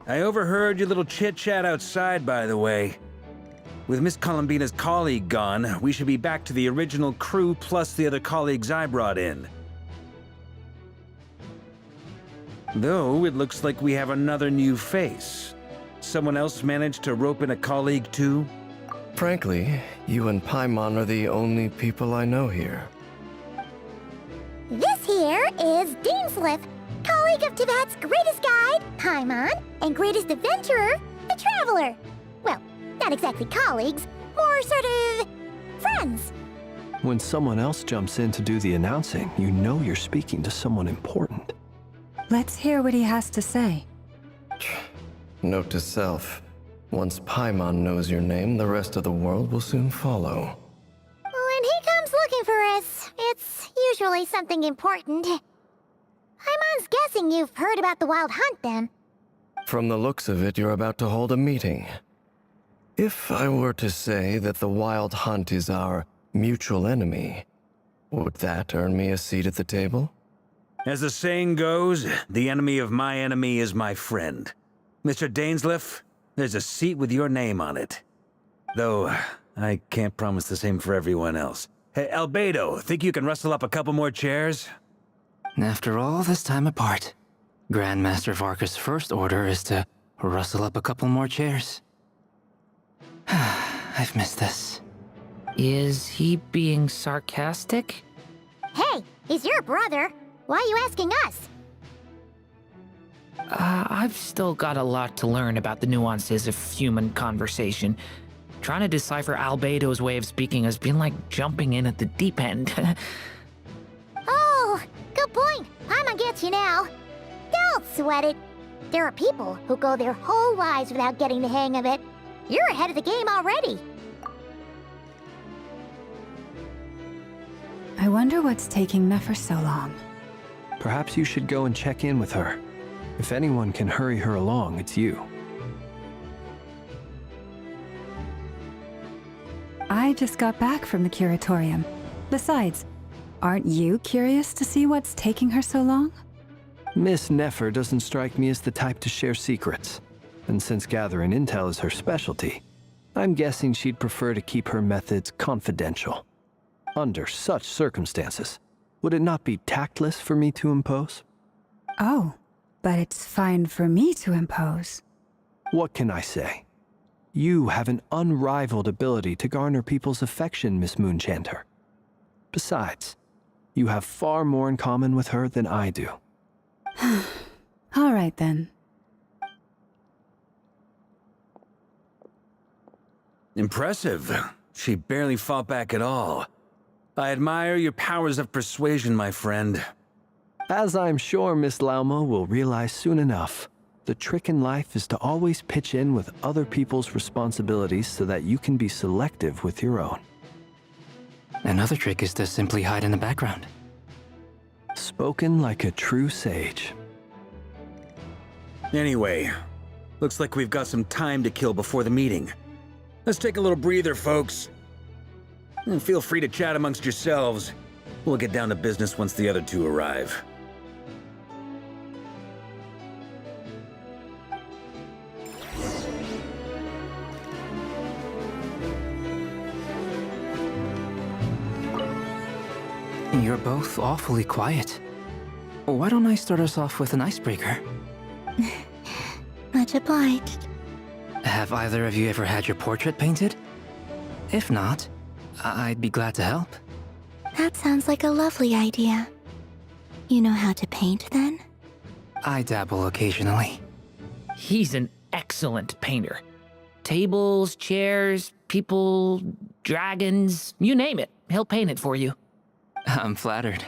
I overheard your little chit-chat outside, by the way. With Miss Columbina's colleague gone, we should be back to the original crew plus the other colleagues I brought in. Though, it looks like we have another new face. Someone else managed to rope in a colleague too? Frankly, you and Paimon are the only people I know here. This here is Deansliff, colleague of Tibet's greatest guide, Paimon, and greatest adventurer, the Traveler. Well, not exactly colleagues, more sort of friends. When someone else jumps in to do the announcing, you know you're speaking to someone important. Let's hear what he has to say. Note to self, once Paimon knows your name, the rest of the world will soon follow. When he comes looking for us, it's usually something important. Paimon's guessing you've heard about the Wild Hunt, then. From the looks of it, you're about to hold a meeting. If I were to say that the Wild Hunt is our mutual enemy, would that earn me a seat at the table? As the saying goes, the enemy of my enemy is my friend. Mr. Dainsliff, there's a seat with your name on it. Though, I can't promise the same for everyone else. Hey, Albedo, think you can rustle up a couple more chairs? After all this time apart, Grandmaster Varka's first order is to rustle up a couple more chairs. I've missed this. Is he being sarcastic? Hey, he's your brother. Why are you asking us? I've still got a lot to learn about the nuances of human conversation. Trying to decipher Albedo's way of speaking has been like jumping in at the deep end. Oh, good point. Paimon gets you now. Don't sweat it. There are people who go their whole lives without getting the hang of it. You're ahead of the game already. I wonder what's taking Nefer so long. Perhaps you should go and check in with her. If anyone can hurry her along, it's you. I just got back from the curatorium. Besides, aren't you curious to see what's taking her so long? Miss Nefer doesn't strike me as the type to share secrets. And since gathering intel is her specialty, I'm guessing she'd prefer to keep her methods confidential. Under such circumstances, would it not be tactless for me to impose? Oh, but it's fine for me to impose. What can I say? You have an unrivaled ability to garner people's affection, Miss Moonchanter. Besides, you have far more in common with her than I do. All right, then. Impressive. She barely fought back at all. I admire your powers of persuasion, my friend. As I'm sure Miss Lauma will realize soon enough, the trick in life is to always pitch in with other people's responsibilities so that you can be selective with your own. Another trick is to simply hide in the background. Spoken like a true sage. Anyway, looks like we've got some time to kill before the meeting. Let's take a little breather, folks. And feel free to chat amongst yourselves. We'll get down to business once the other two arrive. You're both awfully quiet. Why don't I start us off with an icebreaker? Much obliged. Have either of you ever had your portrait painted? If not, I'd be glad to help. That sounds like a lovely idea. You know how to paint, then? I dabble occasionally. He's an excellent painter. Tables, chairs, people, dragons, you name it. He'll paint it for you. I'm flattered.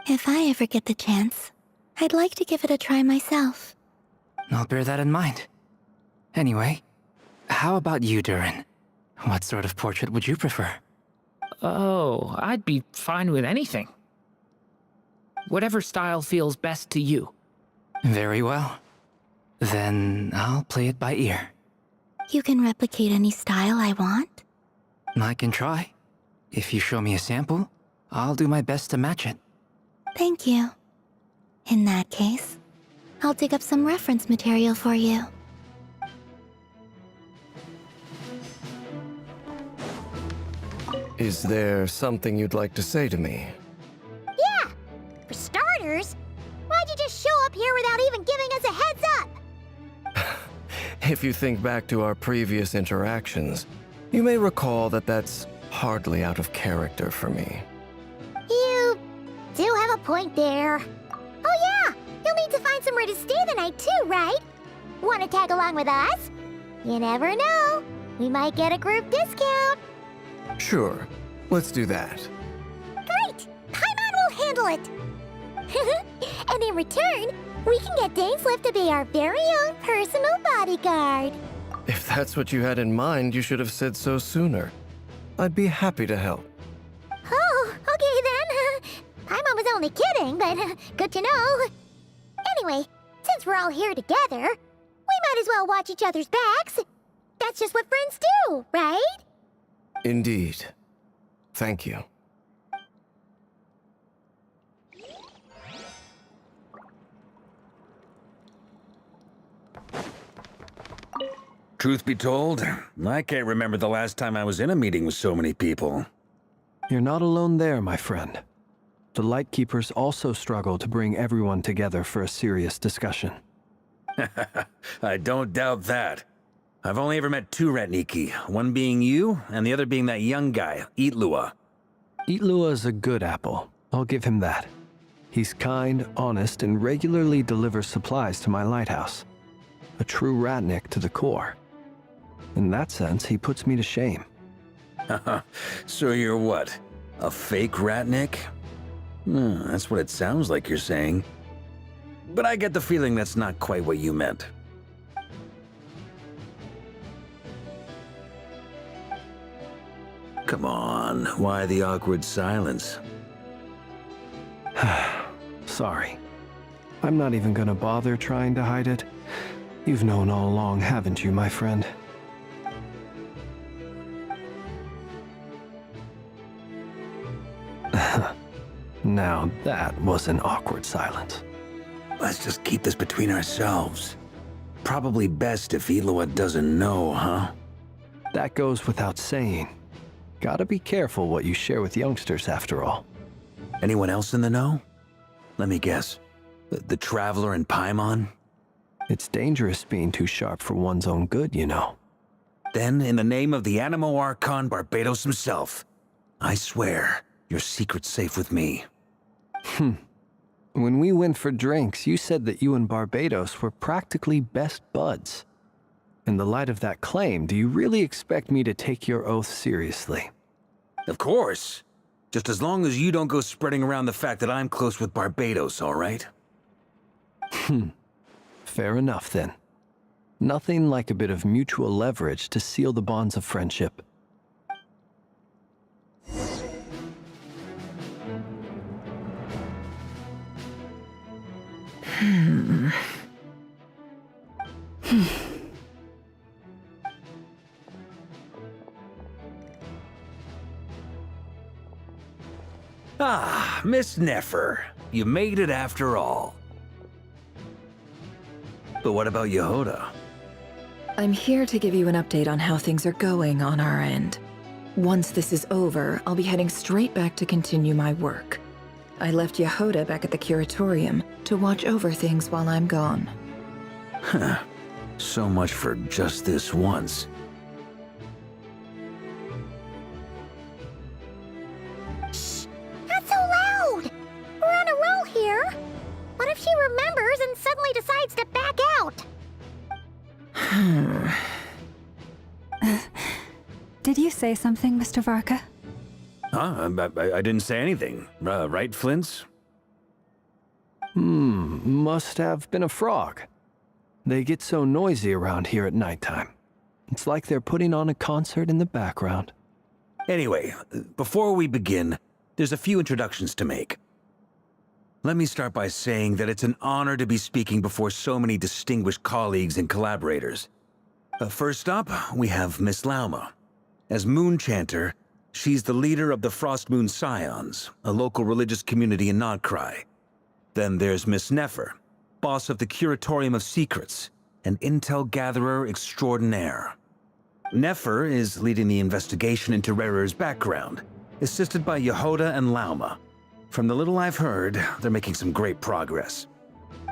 If I ever get the chance, I'd like to give it a try myself. I'll bear that in mind. Anyway, how about you, Durin? What sort of portrait would you prefer? Oh, I'd be fine with anything. Whatever style feels best to you. Very well. Then I'll play it by ear. You can replicate any style I want? I can try. If you show me a sample, I'll do my best to match it. Thank you. In that case, I'll dig up some reference material for you. Is there something you'd like to say to me? Yeah! For starters, why'd you just show up here without even giving us a heads up? If you think back to our previous interactions, you may recall that that's hardly out of character for me. You do have a point there. Oh yeah, you'll need to find somewhere to stay the night too, right? Want to tag along with us? You never know. We might get a group discount. Sure, let's do that. Great! Paimon will handle it! And in return, we can get Dainslift to be our very own personal bodyguard. If that's what you had in mind, you should have said so sooner. I'd be happy to help. Oh, okay then. Paimon was only kidding, but good to know. Anyway, since we're all here together, we might as well watch each other's backs. That's just what friends do, right? Indeed. Thank you. Truth be told, I can't remember the last time I was in a meeting with so many people. You're not alone there, my friend. The Lightkeepers also struggle to bring everyone together for a serious discussion. I don't doubt that. I've only ever met two Ratniki, one being you, and the other being that young guy, Itlua. Itlua is a good apple. I'll give him that. He's kind, honest, and regularly delivers supplies to my lighthouse. A true Ratnik to the core. In that sense, he puts me to shame. So you're what? A fake Ratnik? That's what it sounds like you're saying. But I get the feeling that's not quite what you meant. Come on, why the awkward silence? Sorry. I'm not even gonna bother trying to hide it. You've known all along, haven't you, my friend? Now that was an awkward silence. Let's just keep this between ourselves. Probably best if Itlua doesn't know, huh? That goes without saying. Gotta be careful what you share with youngsters, after all. Anyone else in the know? Let me guess. The Traveler and Paimon? It's dangerous being too sharp for one's own good, you know. Then, in the name of the Animo Archon Barbados himself, I swear, your secret's safe with me. When we went for drinks, you said that you and Barbados were practically best buds. In the light of that claim, do you really expect me to take your oath seriously? Of course. Just as long as you don't go spreading around the fact that I'm close with Barbados, all right? Fair enough, then. Nothing like a bit of mutual leverage to seal the bonds of friendship. Ah, Miss Nefer. You made it after all. But what about Yehoda? I'm here to give you an update on how things are going on our end. Once this is over, I'll be heading straight back to continue my work. I left Yehoda back at the curatorium to watch over things while I'm gone. Huh. So much for just this once. Shh! Not so loud! We're on a roll here. What if she remembers and suddenly decides to back out? Did you say something, Mr. Varka? Huh? I didn't say anything. Right, Flint's? Must have been a frog. They get so noisy around here at nighttime. It's like they're putting on a concert in the background. Anyway, before we begin, there's a few introductions to make. Let me start by saying that it's an honor to be speaking before so many distinguished colleagues and collaborators. First up, we have Miss Lauma. As Moon Chanter, She's the leader of the Frostmoon Scions, a local religious community in Nodcry. Then there's Miss Nefer, boss of the Curatorium of Secrets, an intel gatherer extraordinaire. Nefer is leading the investigation into Rerer's background, assisted by Yehoda and Lauma. From the little I've heard, they're making some great progress.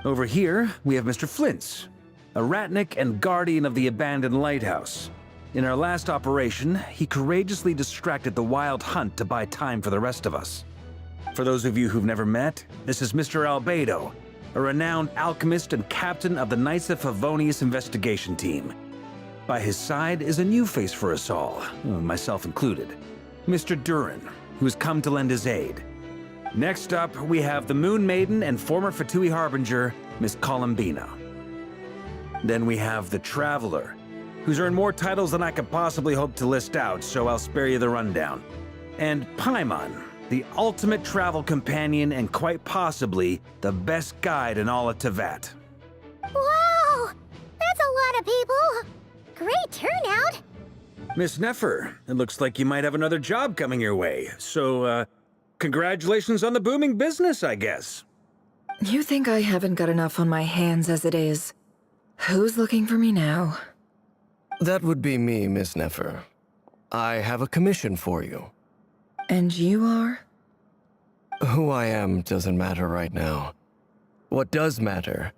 Over here, we have Mr. Flintz, a ratnik and guardian of the abandoned lighthouse. In our last operation, he courageously distracted the Wild Hunt to buy time for the rest of us. For those of you who've never met, this is Mr. Albedo, a renowned alchemist and captain of the Knights of Favonius investigation team. By his side is a new face for us all, myself included, Mr. Durin, who's come to lend his aid. Next up, we have the Moon Maiden and former Fatui Harbinger, Miss Columbina. Then we have the Traveler, who's earned more titles than I could possibly hope to list out, so I'll spare you the rundown. And Paimon, the ultimate travel companion and quite possibly the best guide in all of Tevat. Wow! That's a lot of people! Great turnout! Miss Nefer, it looks like you might have another job coming your way, so, congratulations on the booming business, I guess. You think I haven't got enough on my hands as it is? Who's looking for me now? That would be me, Miss Nefer. I have a commission for you. And you are? Who I am doesn't matter right now. What does matter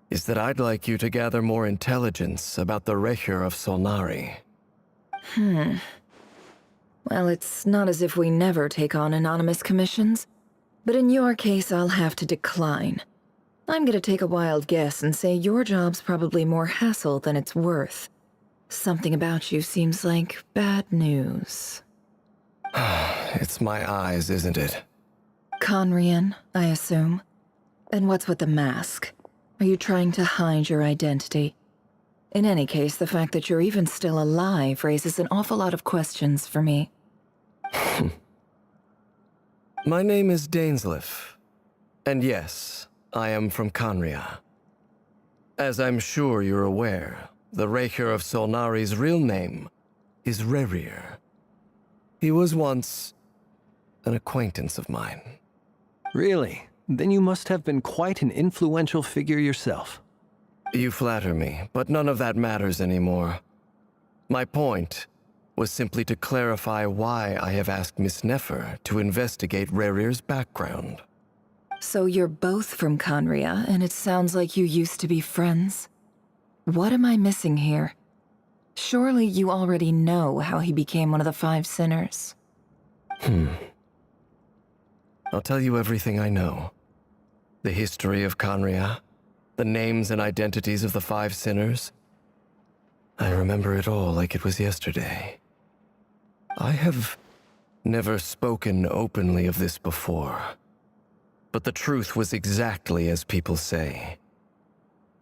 is that I'd like you to gather more intelligence about the Recher of Solnari. Well, it's not as if we never take on anonymous commissions, but in your case, I'll have to decline. I'm gonna take a wild guess and say your job's probably more hassle than it's worth. Something about you seems like bad news. It's my eyes, isn't it? Conrian, I assume. And what's with the mask? Are you trying to hide your identity? In any case, the fact that you're even still alive raises an awful lot of questions for me. My name is Dainsleif. And yes, I am from Conria. As I'm sure you're aware, the Recher of Solnari's real name is Rerir. He was once an acquaintance of mine. Really? Then you must have been quite an influential figure yourself. You flatter me, but none of that matters anymore. My point was simply to clarify why I have asked Miss Nefer to investigate Rerir's background. So you're both from Conria, and it sounds like you used to be friends? What am I missing here? Surely you already know how he became one of the Five Sinners. I'll tell you everything I know. The history of Conria, the names and identities of the Five Sinners. I remember it all like it was yesterday. I have never spoken openly of this before, but the truth was exactly as people say.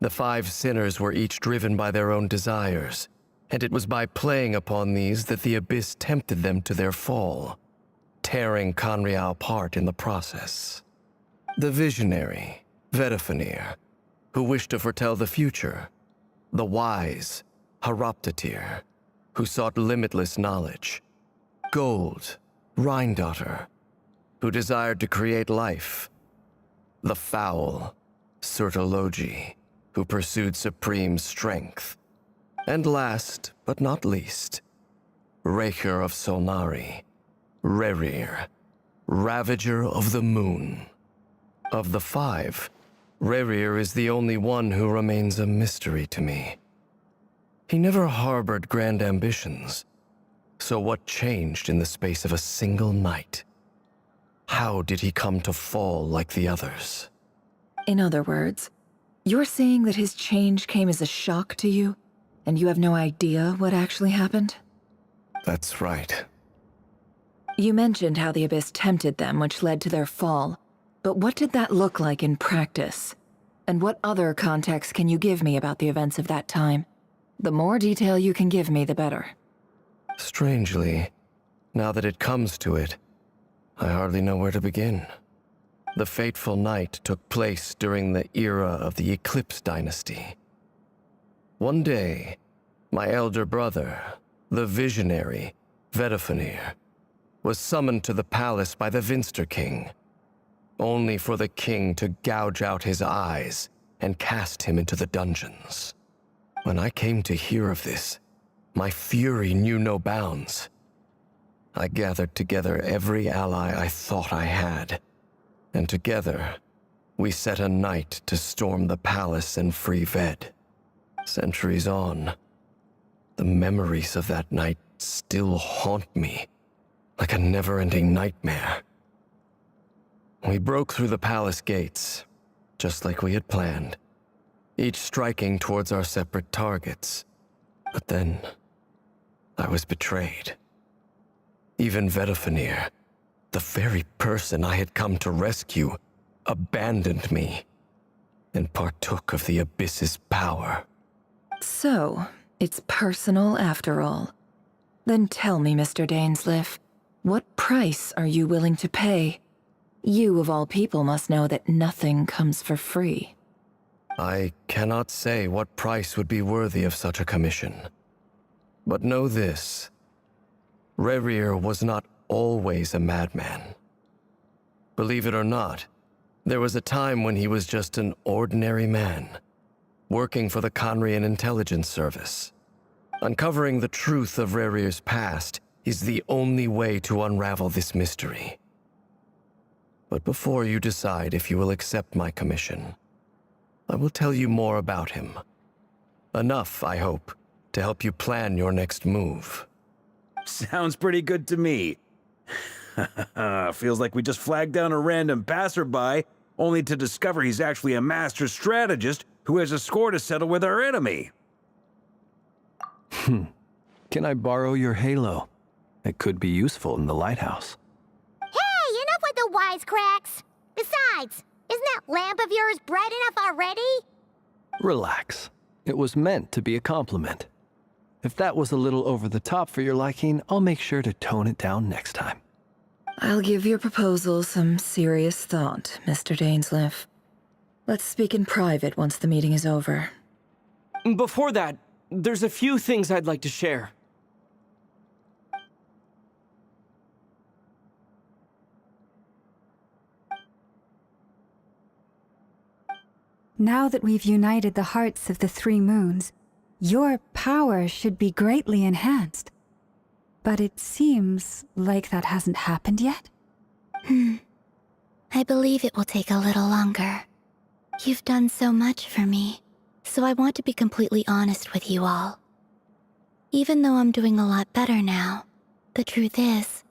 The Five Sinners were each driven by their own desires, and it was by playing upon these that the Abyss tempted them to their fall, tearing Conria apart in the process. The visionary, Vedifenir, who wished to foretell the future. The wise, Haroptatir, who sought limitless knowledge. Gold, Rhindaughter, who desired to create life. The foul, Surtologi, who pursued supreme strength. And last, but not least, Recher of Solnari, Rerir, Ravager of the Moon. Of the five, Rerir is the only one who remains a mystery to me. He never harbored grand ambitions, so what changed in the space of a single night? How did he come to fall like the others? In other words, you're saying that his change came as a shock to you, and you have no idea what actually happened? That's right. You mentioned how the Abyss tempted them, which led to their fall. But what did that look like in practice? And what other context can you give me about the events of that time? The more detail you can give me, the better. Strangely, now that it comes to it, I hardly know where to begin. The fateful night took place during the era of the Eclipse Dynasty. One day, my elder brother, the visionary, Vedifenir, was summoned to the palace by the Vinster King, only for the king to gouge out his eyes and cast him into the dungeons. When I came to hear of this, my fury knew no bounds. I gathered together every ally I thought I had, and together we set a night to storm the palace and free Ved. Centuries on, the memories of that night still haunt me like a never-ending nightmare. We broke through the palace gates, just like we had planned, each striking towards our separate targets. But then, I was betrayed. Even Vedafenir, the very person I had come to rescue, abandoned me and partook of the Abyss's power. So, it's personal after all. Then tell me, Mr. Dainsleif, what price are you willing to pay? You, of all people, must know that nothing comes for free. I cannot say what price would be worthy of such a commission. But know this. Rerir was not always a madman. Believe it or not, there was a time when he was just an ordinary man, working for the Conrian Intelligence Service. Uncovering the truth of Rerir's past is the only way to unravel this mystery. But before you decide if you will accept my commission, I will tell you more about him. Enough, I hope, to help you plan your next move. Sounds pretty good to me. Feels like we just flagged down a random passerby, only to discover he's actually a master strategist who has a score to settle with our enemy. Can I borrow your halo? It could be useful in the lighthouse. Hey, enough with the wisecracks! Besides, isn't that lamp of yours bright enough already? Relax. It was meant to be a compliment. If that was a little over the top for your liking, I'll make sure to tone it down next time. I'll give your proposal some serious thought, Mr. Dainsleif. Let's speak in private once the meeting is over. Before that, there's a few things I'd like to share. Now that we've united the hearts of the three moons, your power should be greatly enhanced. But it seems like that hasn't happened yet. I believe it will take a little longer. You've done so much for me, so I want to be completely honest with you all. Even though I'm doing a lot better now, the truth is,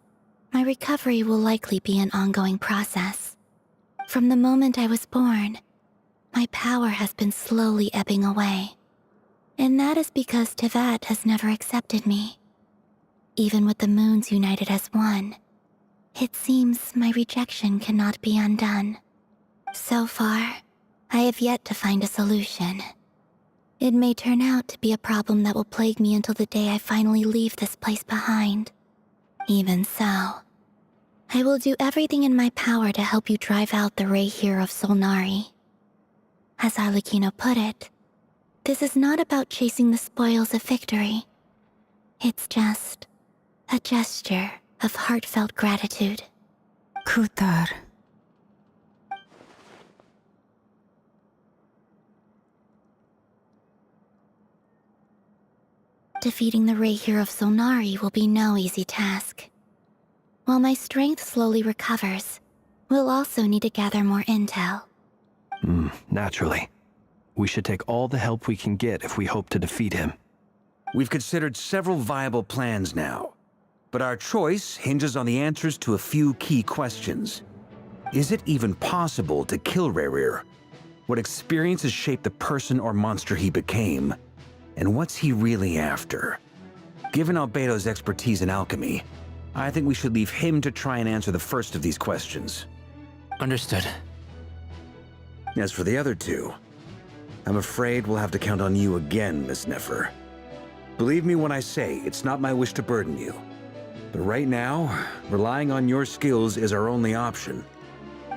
my recovery will likely be an ongoing process. From the moment I was born, my power has been slowly ebbing away. And that is because Tevat has never accepted me. Even with the moons united as one, it seems my rejection cannot be undone. So far, I have yet to find a solution. It may turn out to be a problem that will plague me until the day I finally leave this place behind. Even so, I will do everything in my power to help you drive out the Rayhir of Solnari. As Arlecchino put it, this is not about chasing the spoils of victory. It's just a gesture of heartfelt gratitude. Kutar. Defeating the Rayhir of Solnari will be no easy task. While my strength slowly recovers, we'll also need to gather more intel. Naturally. We should take all the help we can get if we hope to defeat him. We've considered several viable plans now, but our choice hinges on the answers to a few key questions. Is it even possible to kill Rerir? What experiences shaped the person or monster he became? And what's he really after? Given Albedo's expertise in alchemy, I think we should leave him to try and answer the first of these questions. Understood. As for the other two, I'm afraid we'll have to count on you again, Miss Nefer. Believe me when I say it's not my wish to burden you. But right now, relying on your skills is our only option.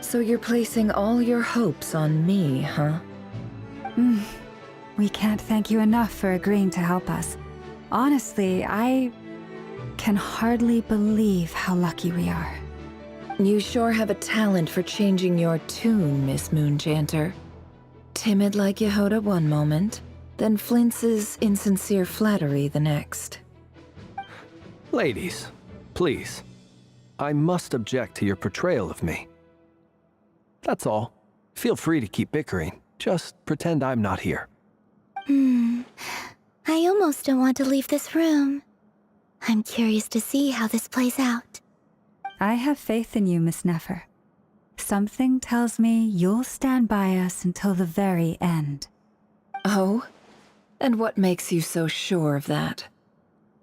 So you're placing all your hopes on me, huh? We can't thank you enough for agreeing to help us. Honestly, I can hardly believe how lucky we are. You sure have a talent for changing your tune, Miss Moonchanter. Timid like Yehoda one moment, then flinches insincere flattery the next. Ladies, please. I must object to your portrayal of me. That's all. Feel free to keep bickering. Just pretend I'm not here. I almost don't want to leave this room. I'm curious to see how this plays out. I have faith in you, Miss Nefer. Something tells me you'll stand by us until the very end. Oh? And what makes you so sure of that?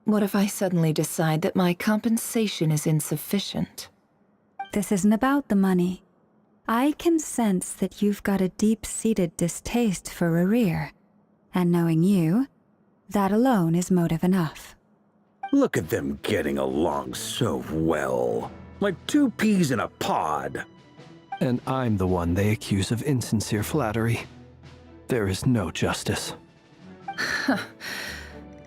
What if I suddenly decide that my compensation is insufficient? This isn't about the money. I can sense that you've got a deep-seated distaste for Rerir. And knowing you, that alone is motive enough. Look at them getting along so well. Like two peas in a pod. And I'm the one they accuse of insincere flattery. There is no justice.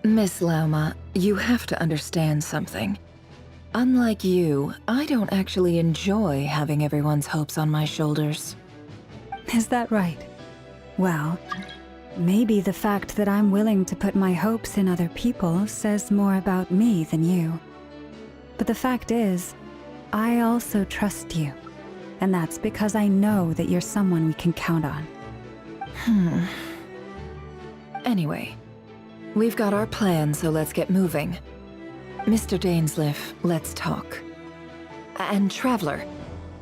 Miss Lauma, you have to understand something. Unlike you, I don't actually enjoy having everyone's hopes on my shoulders. Is that right? Well, maybe the fact that I'm willing to put my hopes in other people says more about me than you. But the fact is, I also trust you. And that's because I know that you're someone we can count on. Anyway, we've got our plan, so let's get moving. Mr. Dainsleif, let's talk. And Traveler,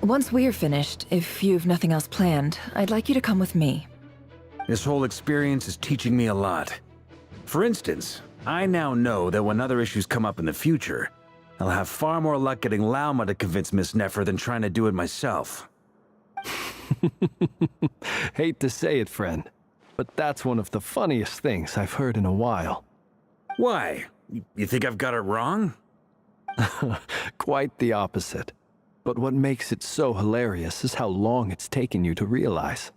once we're finished, if you've nothing else planned, I'd like you to come with me. This whole experience is teaching me a lot. For instance, I now know that when other issues come up in the future, I'll have far more luck getting Lauma to convince Miss Nefer than trying to do it myself. Hate to say it, friend, but that's one of the funniest things I've heard in a while. Why? You think I've got it wrong? Quite the opposite. But what makes it so hilarious is how long it's taken you to realize.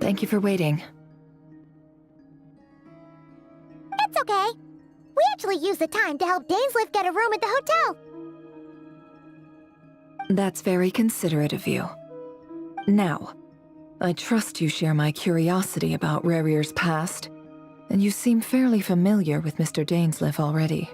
Thank you for waiting. It's okay. We actually used the time to help Dainsleif get a room at the hotel. That's very considerate of you. Now, I trust you share my curiosity about Rerir's past, and you seem fairly familiar with Mr. Dainsleif already.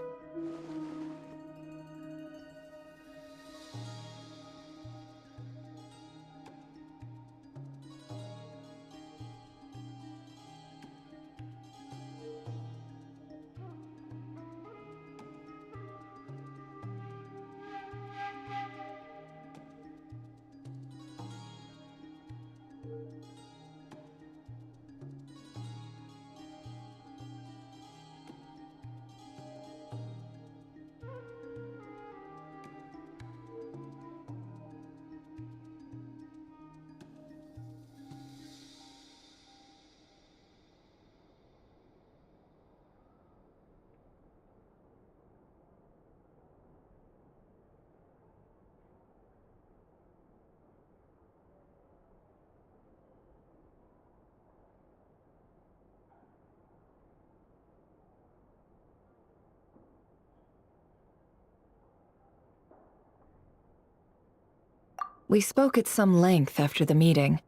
We spoke at some length after the meeting.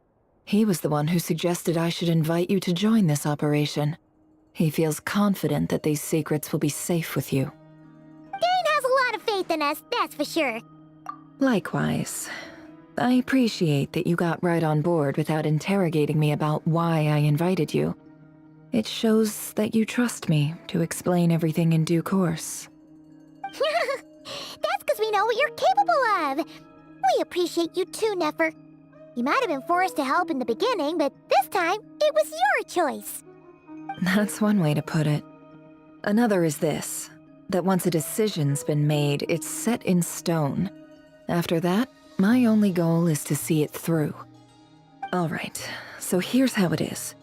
He was the one who suggested I should invite you to join this operation. He feels confident that these secrets will be safe with you. Dane has a lot of faith in us, that's for sure. Likewise. I appreciate that you got right on board without interrogating me about why I invited you. It shows that you trust me to explain everything in due course. That's because we know what you're capable of. We appreciate you too, Nefer. You might have been forced to help in the beginning, but this time, it was your choice. That's one way to put it. Another is this, that once a decision's been made, it's set in stone. After that, my only goal is to see it through. Alright, so here's how it is.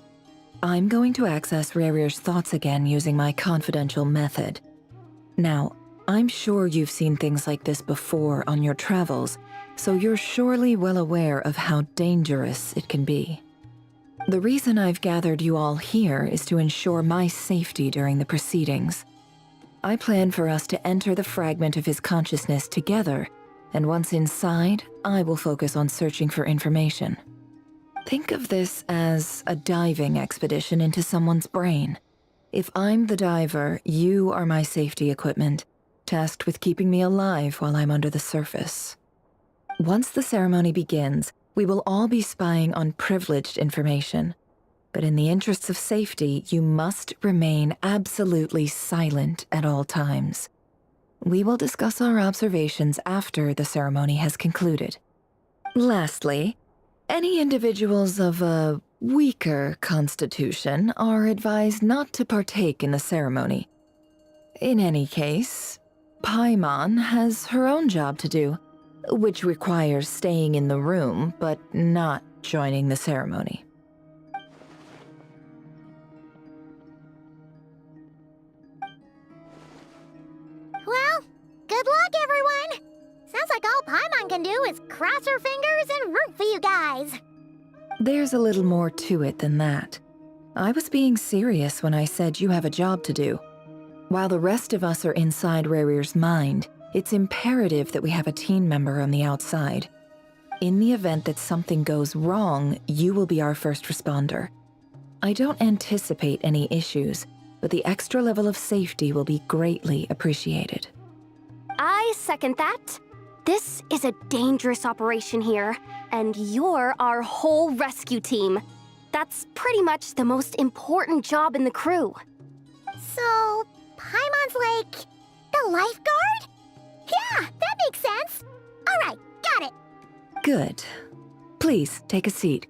I'm going to access Rarier's thoughts again using my confidential method. Now, I'm sure you've seen things like this before on your travels, so you're surely well aware of how dangerous it can be. The reason I've gathered you all here is to ensure my safety during the proceedings. I plan for us to enter the fragment of his consciousness together, and once inside, I will focus on searching for information. Think of this as a diving expedition into someone's brain. If I'm the diver, you are my safety equipment, tasked with keeping me alive while I'm under the surface. Once the ceremony begins, we will all be spying on privileged information. But in the interests of safety, you must remain absolutely silent at all times. We will discuss our observations after the ceremony has concluded. Lastly, any individuals of a weaker constitution are advised not to partake in the ceremony. In any case, Paimon has her own job to do, which requires staying in the room but not joining the ceremony. Well, good luck, everyone! Sounds like all Paimon can do is cross her fingers and root for you guys. There's a little more to it than that. I was being serious when I said you have a job to do. While the rest of us are inside Rarier's mind, it's imperative that we have a team member on the outside. In the event that something goes wrong, you will be our first responder. I don't anticipate any issues, but the extra level of safety will be greatly appreciated. I second that. This is a dangerous operation here, and you're our whole rescue team. That's pretty much the most important job in the crew. So, Paimon's like the lifeguard? Yeah, that makes sense. All right, got it. Good. Please, take a seat.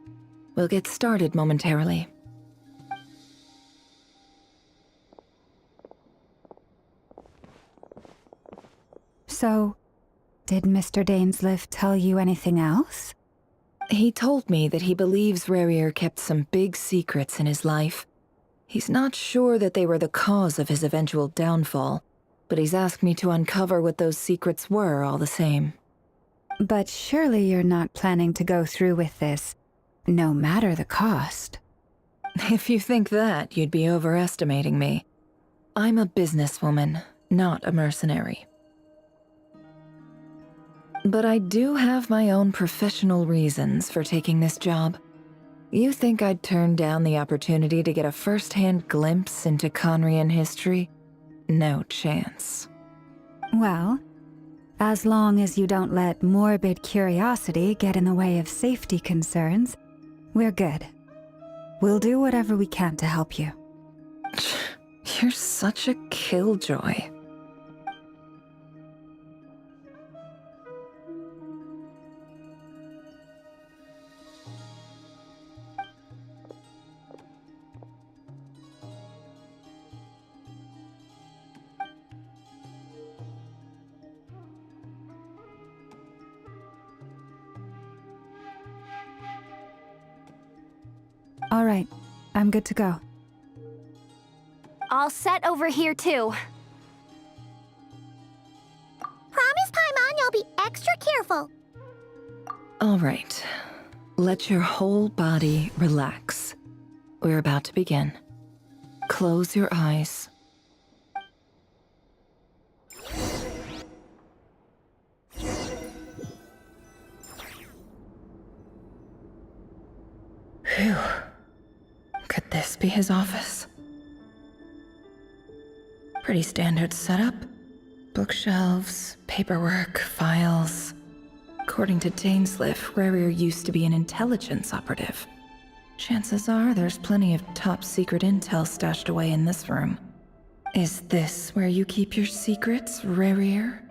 We'll get started momentarily. So, did Mr. Dainsliff tell you anything else? He told me that he believes Rarier kept some big secrets in his life. He's not sure that they were the cause of his eventual downfall, but he's asked me to uncover what those secrets were all the same. But surely you're not planning to go through with this, no matter the cost. If you think that, you'd be overestimating me. I'm a businesswoman, not a mercenary. But I do have my own professional reasons for taking this job. You think I'd turn down the opportunity to get a first-hand glimpse into Conrian history? No chance. Well, as long as you don't let morbid curiosity get in the way of safety concerns, we're good. We'll do whatever we can to help you. You're such a killjoy. All right, I'm good to go. All set over here, too. Promise, Paimon, you'll be extra careful. All right. Let your whole body relax. We're about to begin. Close your eyes. Phew. Could this be his office? Pretty standard setup. Bookshelves, paperwork, files. According to Dainsliff, Rarier used to be an intelligence operative. Chances are there's plenty of top-secret intel stashed away in this room. Is this where you keep your secrets, Rarier?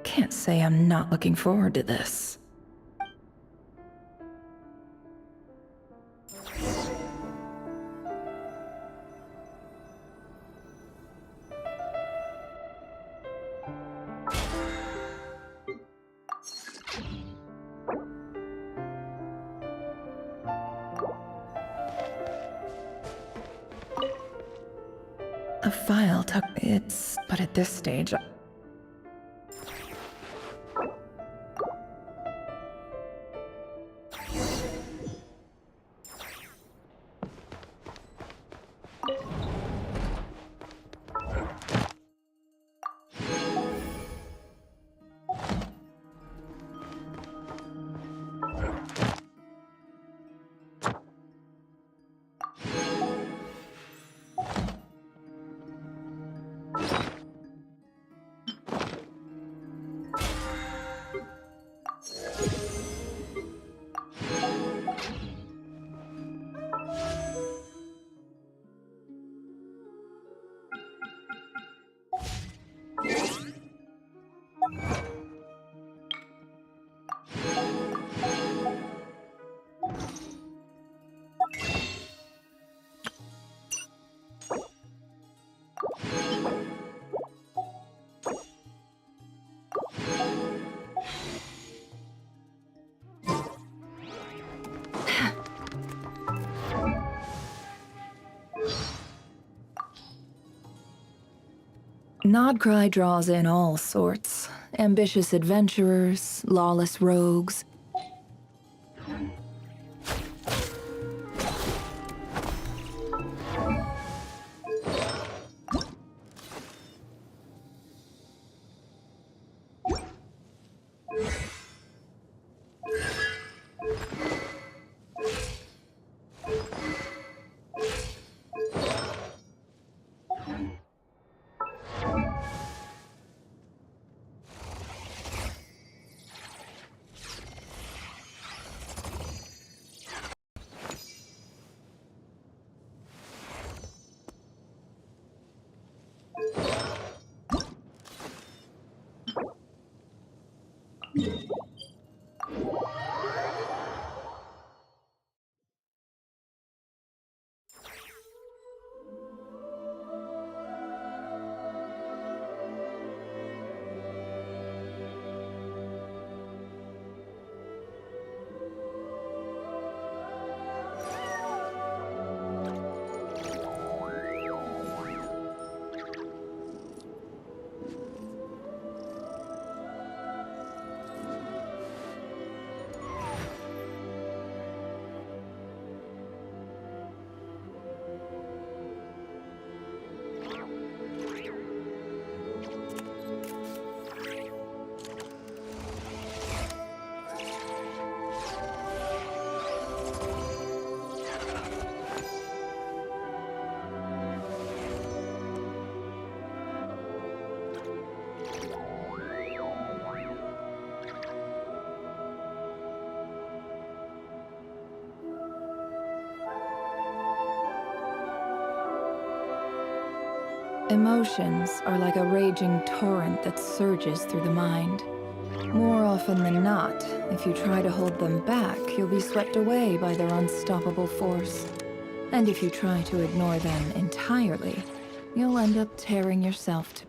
Can't say I'm not looking forward to this. A file tucked. But at this stage. Nodcry draws in all sorts. Ambitious adventurers, lawless rogues. Emotions are like a raging torrent that surges through the mind. More often than not, if you try to hold them back, you'll be swept away by their unstoppable force. And if you try to ignore them entirely, you'll end up tearing yourself to...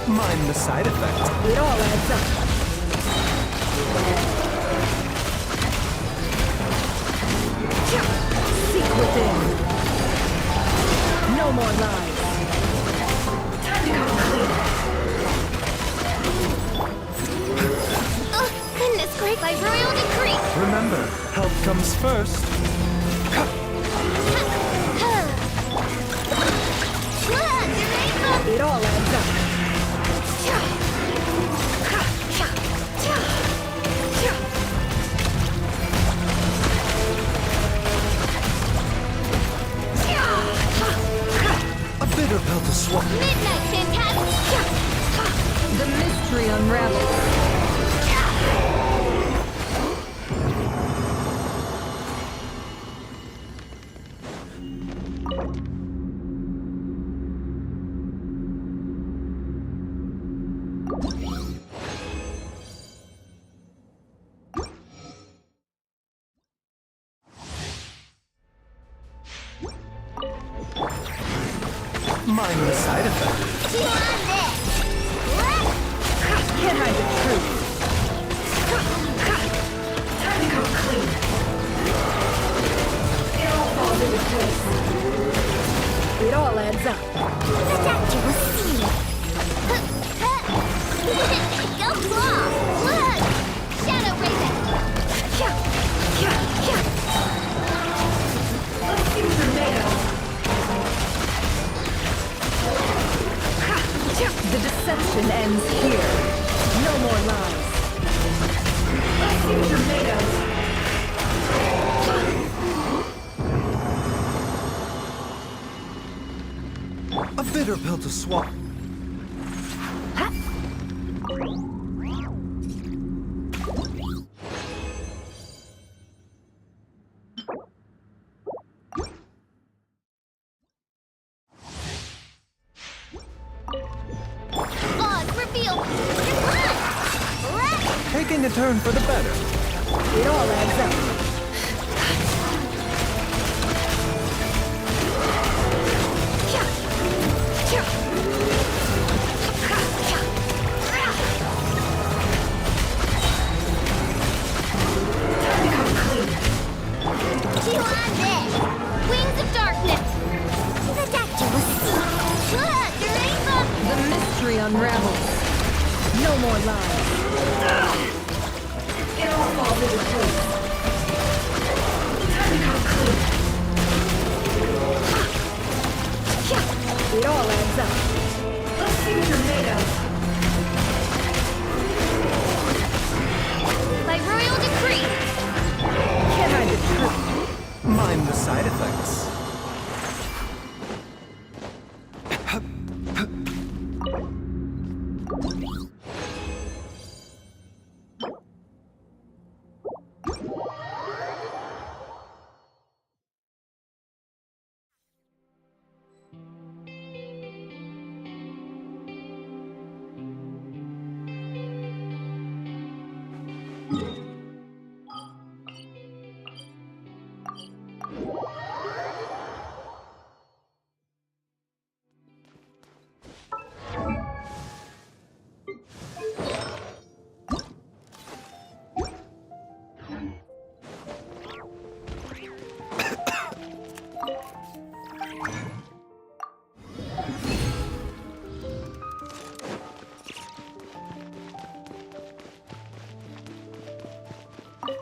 Mind the side effects. It all adds up. Seek within. No more lies. Time to complete. By royal decree! Remember, help comes first. It all adds up. A bitter pill to swallow. Midnight Fantastic! The mystery unravels. Mind the side effect. Chew on this! Can't hide the truth. Time to come clean. It all falls into place. It all adds up. The doctor will see you! Go claw! Look! Shadow Raven! Let's see what you're made of. The deception ends here. No more lies. Let's see what you're made of. A bitter pill to swallow. Oz, reveal! Taking a turn for the better. It all adds up. Chew on this! Wings of Darkness! The doctor will see! Look! You're ready for... The mystery unravels. No more lies. It all falls into place. Time to come clean. It all adds up. Let's see what you're made of. By royal decree! Can't hide the truth. Mind the side effects.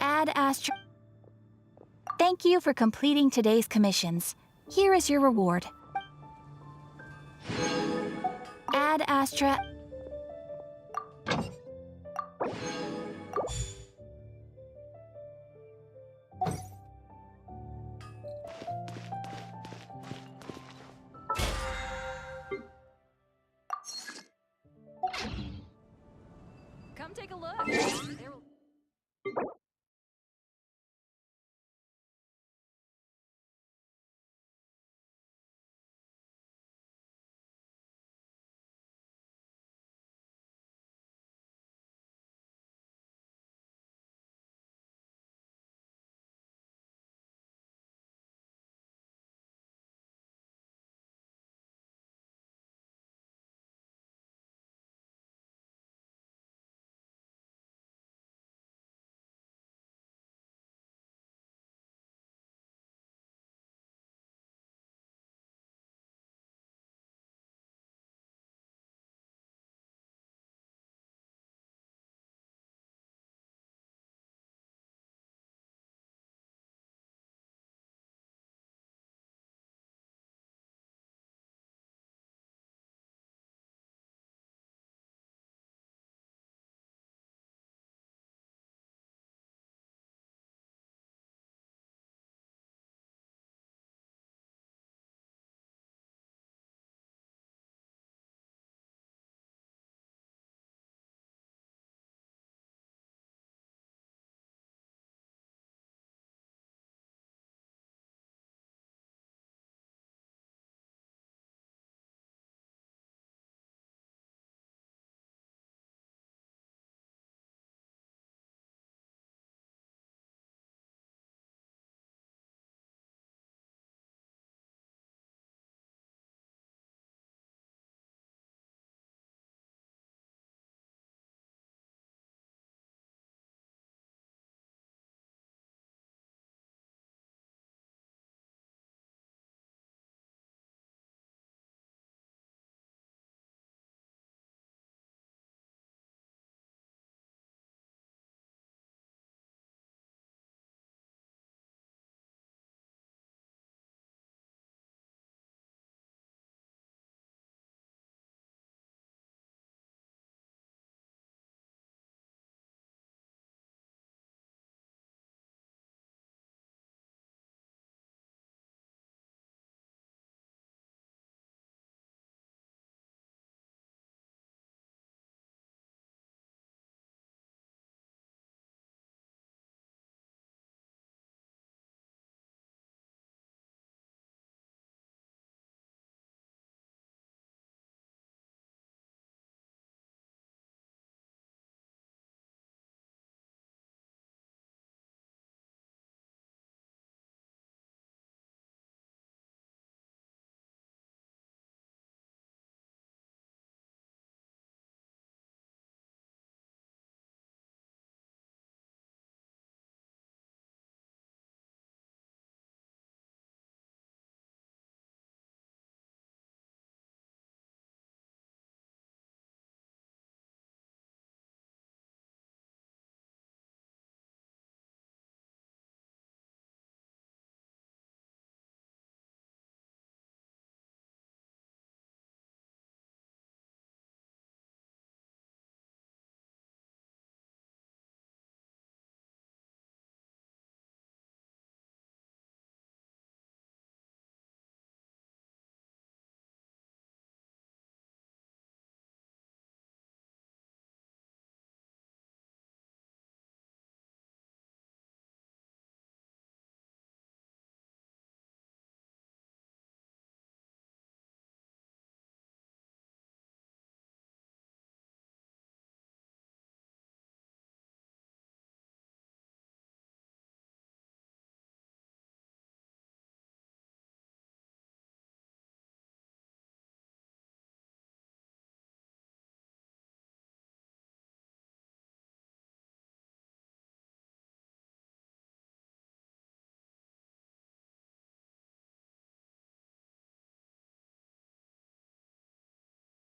Ad Astra. Thank you for completing today's commissions. Here is your reward. Ad Astra. Come take a look.